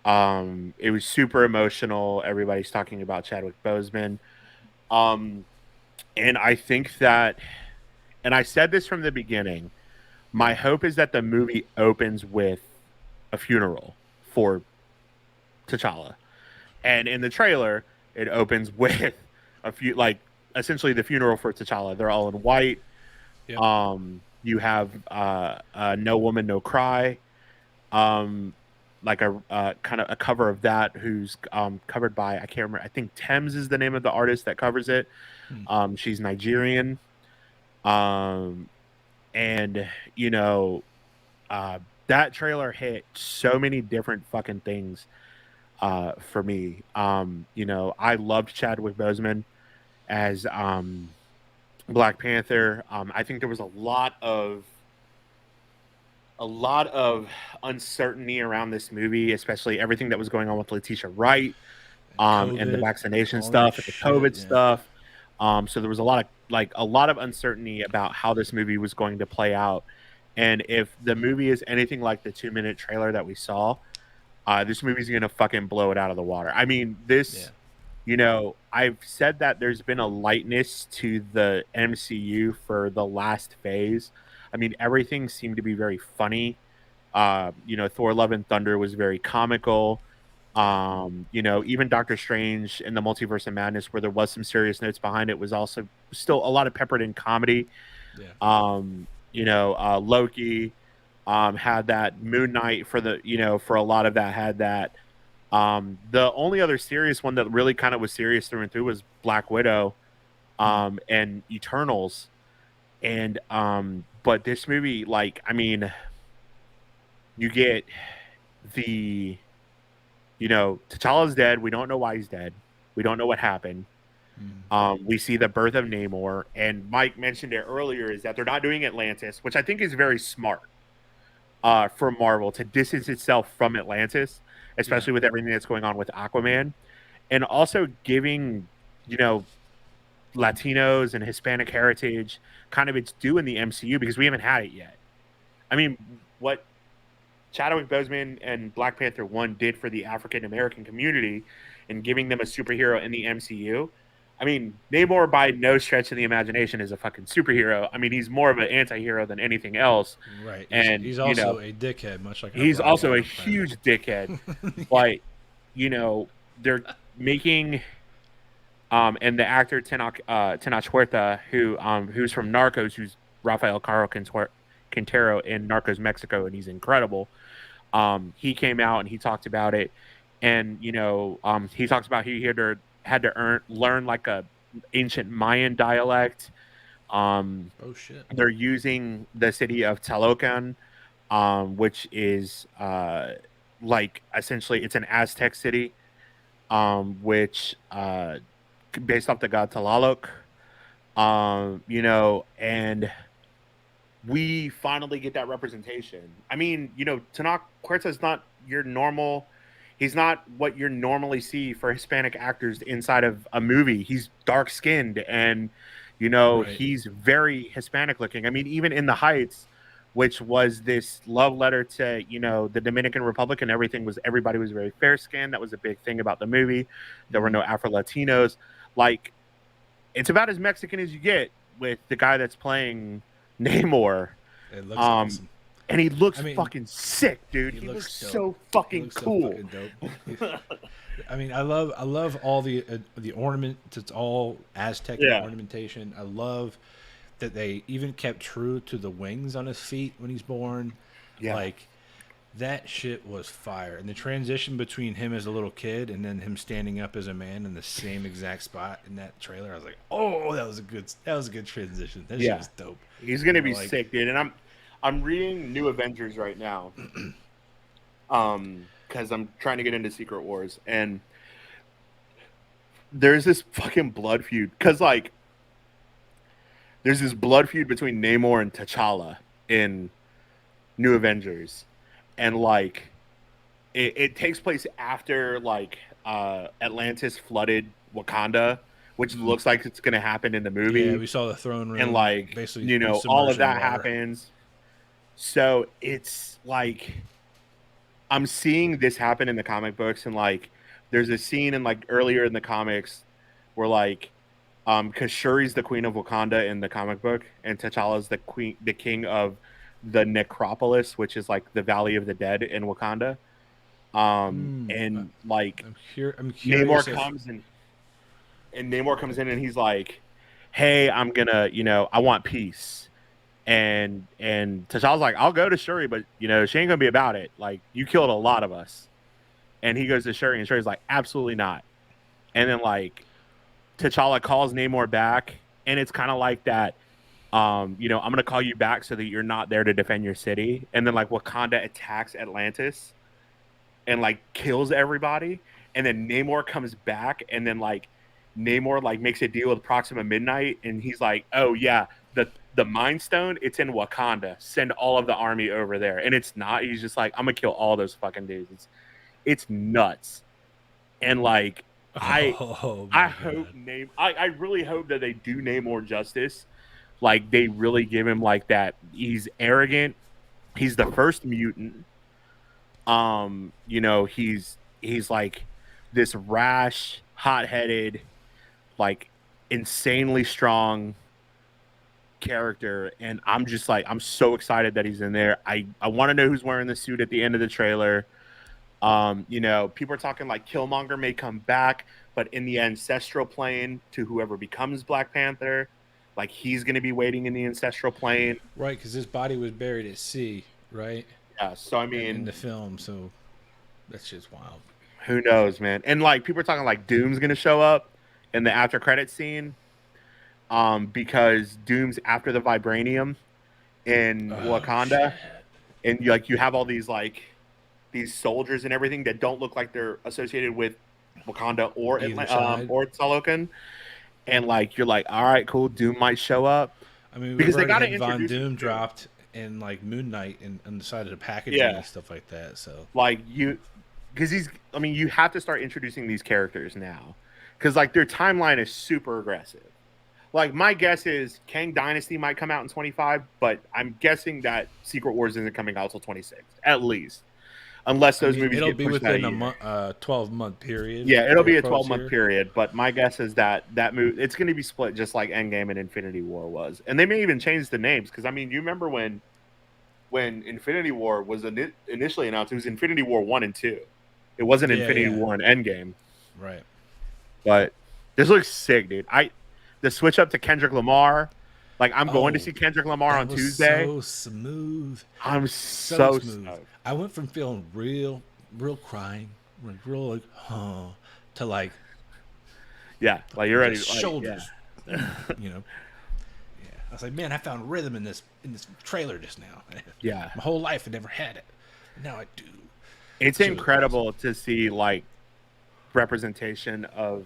It was super emotional. Everybody's talking about Chadwick Boseman. And I think that, and I said this from the beginning, my hope is that the movie opens with a funeral for T'Challa. And in the trailer, it opens with essentially the funeral for T'Challa. They're all in white. Yep. You have No Woman, No Cry. Like a kind of a cover of that, who's covered by, I can't remember, I think Thames is the name of the artist that covers it. She's Nigerian. And that trailer hit so many different fucking things for me. I loved Chadwick Boseman as Black Panther. I think there was a lot of uncertainty around this movie, especially everything that was going on with Letitia Wright, and the vaccination stuff, and the COVID stuff. So there was a lot of uncertainty about how this movie was going to play out. And if the movie is anything like the 2-minute trailer that we saw, this movie's going to fucking blow it out of the water. I mean, I've said that there's been a lightness to the MCU for the last phase. I mean, everything seemed to be very funny. Thor: Love and Thunder was very comical. Even Doctor Strange in the Multiverse of Madness, where there was some serious notes behind it, was also still a lot of peppered in comedy. Loki had that. Moon Knight for a lot of that had that. The only other serious one that really kind of was serious through and through was Black Widow, and Eternals. And but this movie, you get the T'Challa's dead. We don't know why he's dead. We don't know what happened. We see the birth of Namor, and Mike mentioned it earlier, is that they're not doing Atlantis, which I think is very smart for Marvel to distance itself from Atlantis, especially with everything that's going on with Aquaman, and also giving Latinos and Hispanic heritage kind of its due in the MCU, because we haven't had it yet. I mean, what Chadwick Boseman and Black Panther 1 did for the African American community and giving them a superhero in the MCU. I mean, Namor, by no stretch of the imagination, is a fucking superhero. I mean, he's more of an anti-hero than anything else. Right. And he's also a dickhead, much like he's also a huge dickhead. But, they're making and the actor Tenoch Huerta, who's from Narcos, who's Rafael Caro Quintero in Narcos Mexico, and he's incredible. He came out and he talked about it, and he talks about he had to learn like a ancient Mayan dialect. Oh shit! They're using the city of Talocan, which is essentially it's an Aztec city, which based off the god Tlaloc, and we finally get that representation. I mean, Tenoch Huerta is not your normal. He's not what you normally see for Hispanic actors inside of a movie. He's dark skinned and, right. He's very Hispanic looking. I mean, even in The Heights, which was this love letter to, the Dominican Republic, and everybody was very fair skinned. That was a big thing about the movie. There were no Afro Latinos. It's about as Mexican as you get with the guy that's playing Namor. It looks awesome. And he looks fucking sick, dude. He looks so fucking cool. So fucking dope. I mean, I love all the ornament. It's all Aztec ornamentation. I love that they even kept true to the wings on his feet when he's born. Yeah. Like, that shit was fire. And the transition between him as a little kid and then him standing up as a man in the same exact spot in that trailer, I was like, oh, that was a good transition. That shit was dope. He's gonna be sick, dude. And I'm reading New Avengers right now. Because I'm trying to get into Secret Wars, and there's this fucking blood feud. Because like, there's this blood feud between Namor and T'Challa in New Avengers, and like, it takes place after like Atlantis flooded Wakanda, which looks like it's gonna happen in the movie. Yeah, we saw the throne room, and like, basically, you know, all of that happens. So it's like, I'm seeing this happen in the comic books, and like, there's a scene in like earlier in the comics where like, because Shuri's the queen of Wakanda in the comic book, and T'Challa's the king of the Necropolis, which is like the Valley of the Dead in Wakanda. And like, I'm curious. Namor comes in and he's like, "Hey, I'm gonna, you know, I want peace." And T'Challa's like, "I'll go to Shuri, but you know, she ain't gonna be about it. Like, you killed a lot of us." And he goes to Shuri, and Shuri's like, "Absolutely not." And then like, T'Challa calls Namor back, and it's kind of like that. You know, I'm gonna call you back so that you're not there to defend your city. And then like, Wakanda attacks Atlantis, and like kills everybody. And then Namor comes back, and then like, Namor like makes a deal with Proxima Midnight, and he's like, "Oh yeah, the Mind Stone, it's in Wakanda. Send all of the army over there." And it's not. He's just like, "I'm gonna kill all those fucking dudes." It's nuts. And like, I really hope that they do Namor justice. Like, they really give him like that. He's arrogant. He's the first mutant. You know, he's like this rash, hot-headed, like insanely strong character, and I'm just like, I'm so excited that he's in there. I want to know who's wearing the suit at the end of the trailer. You know, people are talking like Killmonger may come back, but in the ancestral plane to whoever becomes Black Panther, like, he's going to be waiting in the ancestral plane, right? Because his body was buried at sea, right? Yeah. So I mean, in the film, so that's just wild. Who knows, man? And like, people are talking like Doom's going to show up in the after credit scene. Because Doom's after the vibranium in Wakanda, shit. And like, you have all these like these soldiers and everything that don't look like they're associated with Wakanda or Talokan, and like, you're like, all right, cool, Doom might show up. I mean, because they got to Von Doom dropped in like Moon Knight and on the side of the packaging and stuff like that. So like, because I mean, you have to start introducing these characters now, because like, their timeline is super aggressive. Like, my guess is Kang Dynasty might come out in 25, but I'm guessing that Secret Wars isn't coming out until 26, at least. Unless those movies get pushed out. It'll be within a 12-month period. Yeah, it'll be a 12-month period, but my guess is that movie, it's going to be split just like Endgame and Infinity War was. And they may even change the names, because, I mean, you remember when Infinity War was initially announced, it was Infinity War 1 and 2. It wasn't Infinity War and Endgame. Right. But this looks sick, dude. The switch up to Kendrick Lamar, like, I'm going to see Kendrick Lamar on Tuesday. So smooth. I'm so smooth. I went from feeling real crying, like real like, to like, yeah, like, you're ready. Shoulders, you know. Yeah, I was like, man, I found rhythm in this trailer just now. Yeah, my whole life I never had it. Now I do. It's incredible to see like representation of.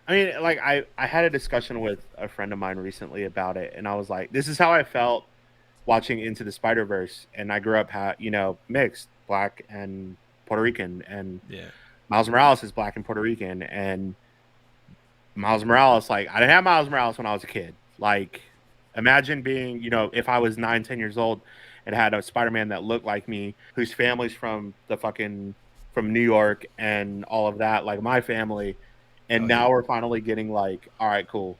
I mean, like, I had a discussion with a friend of mine recently about it, and I was like, this is how I felt watching Into the Spider-Verse, and I grew up, you know, mixed, Black and Puerto Rican, and Miles Morales is Black and Puerto Rican, and Miles Morales, like, I didn't have Miles Morales when I was a kid. Like, imagine being, you know, if I was 9, 10 years old and had a Spider-Man that looked like me, whose family's from New York and all of that, like my family. And now we're finally getting like, all right, cool.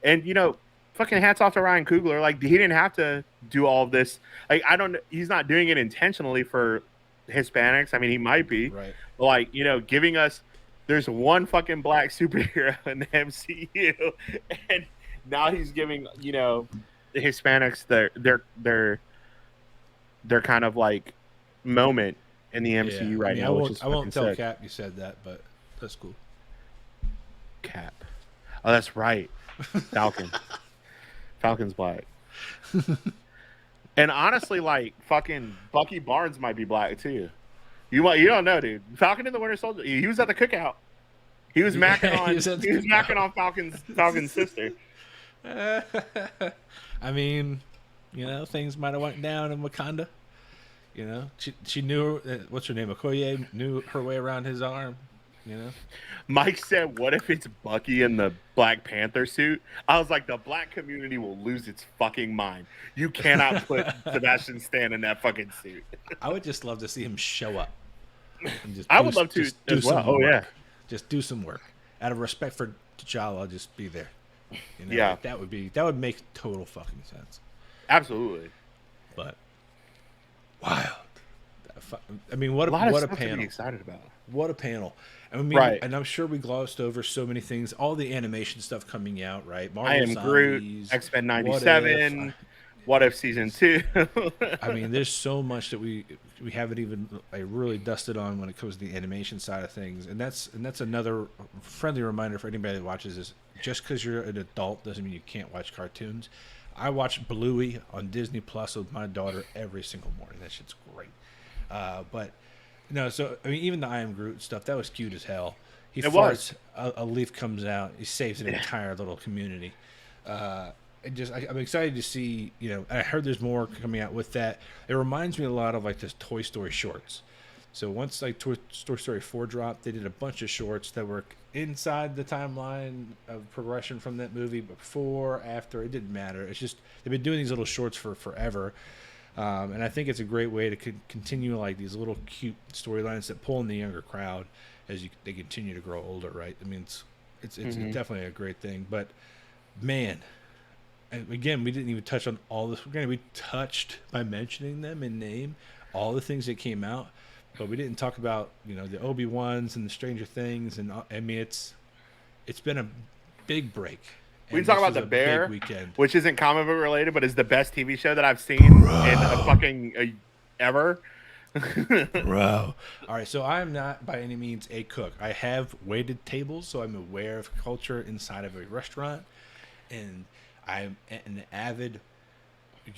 And, you know, fucking hats off to Ryan Coogler. Like, he didn't have to do all of this. Like, he's not doing it intentionally for Hispanics. I mean, he might be. Right. But, like, giving us, there's one fucking black superhero in the MCU, and now he's giving, the Hispanics their kind of like moment in the MCU right now. I won't tell Cap you said that, but that's cool. Cap. Oh, that's right. Falcon. Falcon's black. And honestly, like, fucking Bucky Barnes might be black too. You don't know, dude. Falcon and the Winter Soldier. He was at the cookout. He was macking on Falcon's sister. I mean, things might have went down in Wakanda. She knew what's her name, Okoye, knew her way around his arm. Mike said, "What if it's Bucky in the Black Panther suit?" I was like, the black community will lose its fucking mind. You cannot put Sebastian Stan in that fucking suit. I would just love to see him show up. And I would love to as well. Oh yeah, just do some work out of respect for T'Challa. I'll just be there. Yeah, that would make total fucking sense. Absolutely. But wild. I mean, what a panel! To be excited about. What a panel! I mean, right. And I'm sure we glossed over so many things. All the animation stuff coming out, right? Marvel I Am Zombies, Groot, X-Men '97, What If Season 2. I mean, there's so much that we haven't even really dusted on when it comes to the animation side of things, and that's another friendly reminder for anybody that watches this. Just because you're an adult doesn't mean you can't watch cartoons. I watch Bluey on Disney Plus with my daughter every single morning. That shit's great. But no, so I mean, even the I Am Groot stuff, that was cute as hell. He farts, a leaf comes out, he saves an entire little community. I'm excited to see, I heard there's more coming out with that. It reminds me a lot of like this Toy Story shorts. So once like Toy Story 4 dropped, they did a bunch of shorts that were inside the timeline of progression from that movie, before, after, it didn't matter. It's just they've been doing these little shorts for forever. And I think it's a great way to continue like these little cute storylines that pull in the younger crowd as they continue to grow older, right? I mean, it's definitely a great thing. But man, and again, we didn't even touch on all this. We touched by mentioning them in name, all the things that came out, but we didn't talk about the Obi-Wans and the Stranger Things, and I mean it's been a big break. We can talk about The Bear, which isn't comic book related, but is the best TV show that I've seen in a fucking ever. Bro. All right, so I'm not by any means a cook. I have waited tables, so I'm aware of culture inside of a restaurant, and I'm an avid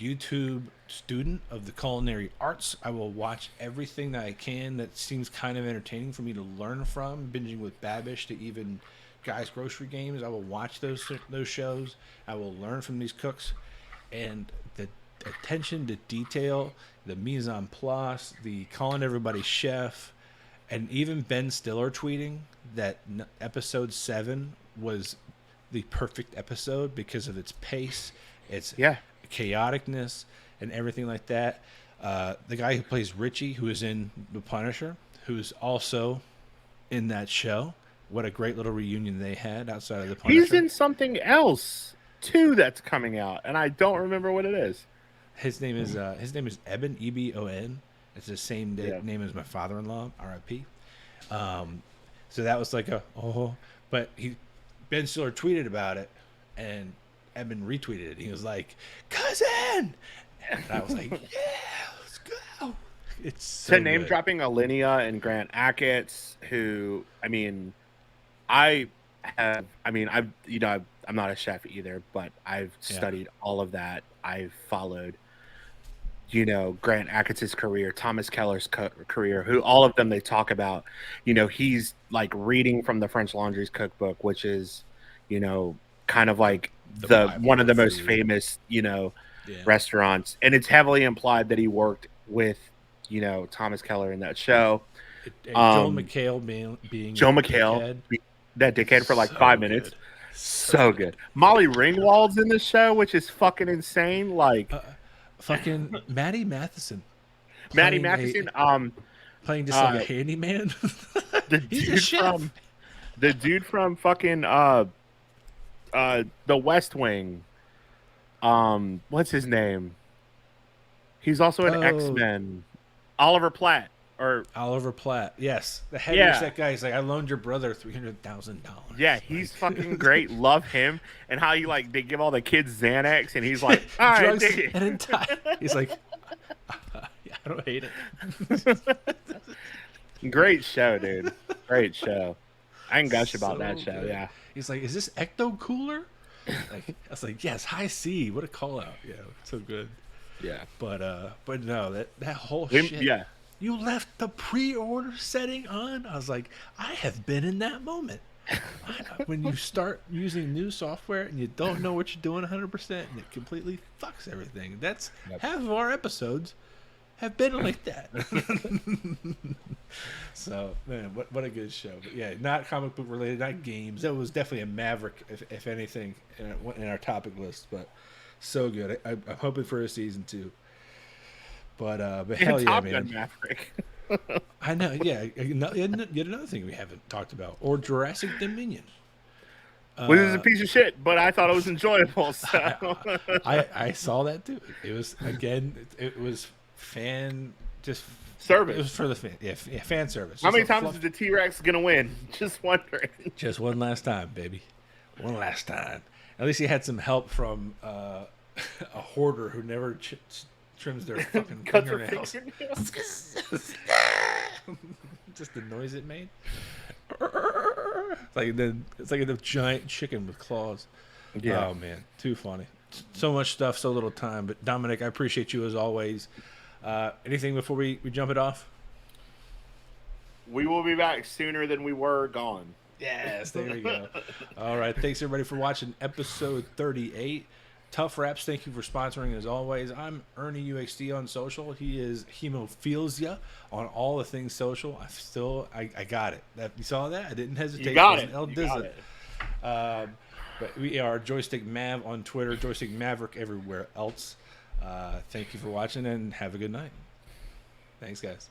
YouTube student of the culinary arts. I will watch everything that I can that seems kind of entertaining for me to learn from, binging with Babish to even Guys Grocery Games. I will watch those shows. I will learn from these cooks, and the attention to detail, the mise en place, the calling everybody chef, and even Ben Stiller tweeting that episode 7 was the perfect episode because of its pace, its chaoticness, and everything like that. The guy who plays Richie, who is in The Punisher, who's also in that show. What a great little reunion they had outside of The Punisher. He's in something else too that's coming out, and I don't remember what it is. His name is Eben, Ebon. It's the same name as my father-in-law, R.I.P. So that was like but Ben Stiller tweeted about it, and Eben retweeted it. He was like, "Cousin," and I was like, "Yeah, let's go." It's so name dropping Alinea and Grant Achatz, who I'm not a chef either, but I've studied all of that. I've followed, Grant Achatz's career, Thomas Keller's career, who all of them they talk about. He's like reading from the French Laundry's cookbook, which is, kind of like one of the most famous, restaurants, and it's heavily implied that he worked with, Thomas Keller in that show. Joel McHale being Joe McHale. That dickhead for like 5 minutes. So good. Molly Ringwald's in this show, which is fucking insane. Like fucking Maddie Matheson. Playing just like a handyman. The dude from fucking The West Wing. What's his name? He's also an X-Men. Oliver Platt. Or Oliver Platt. Yes. The heavy set guy. He's like, I loaned your brother $300,000. Yeah, he's fucking great. Love him. And how he like they give all the kids Xanax and he's like, all right, drugs and entire. He's like, yeah, I don't hate it. Great show, dude. Great show. I can gush about that show, good. yeah. He's like, is this Ecto Cooler? Like, I was like, yes, High C. What a call out. Yeah, so good. Yeah. But no, that whole shit. Yeah. You left the pre-order setting on. I was like, I have been in that moment. When you start using new software and you don't know what you're doing 100% and it completely fucks everything. That's half of our episodes have been like that. So, man, what a good show. But yeah, not comic book related, not games. That was definitely a Maverick, if anything, in our topic list. But so good. I'm hoping for a season 2. But hell yeah, Top man. Gun Maverick. I know, yeah. Yet another thing we haven't talked about. Or Jurassic Dominion. Which is a piece of shit, but I thought it was enjoyable. So. I saw that too. It was, again, it was fan service. It was for the fan. Yeah, fan service. How many times is the T-Rex going to win? Just wondering. Just one last time, baby. One last time. At least he had some help from a hoarder who never trims their fucking fingernails. Just the noise it made. It's like a giant chicken with claws. Yeah. Oh man, too funny. So much stuff, so little time. But Dominic, I appreciate you as always. Anything before we jump it off? We will be back sooner than we were gone. Yes, there we go. All right, thanks everybody for watching episode 38. Tough Raps, thank you for sponsoring as always. I'm Ernie UXD on social. He is Hemophilia on all the things social. I got it. You saw that? I didn't hesitate. You got it. But we are Joystick Mav on Twitter, Joystick Maverick everywhere else. Thank you for watching and have a good night. Thanks, guys.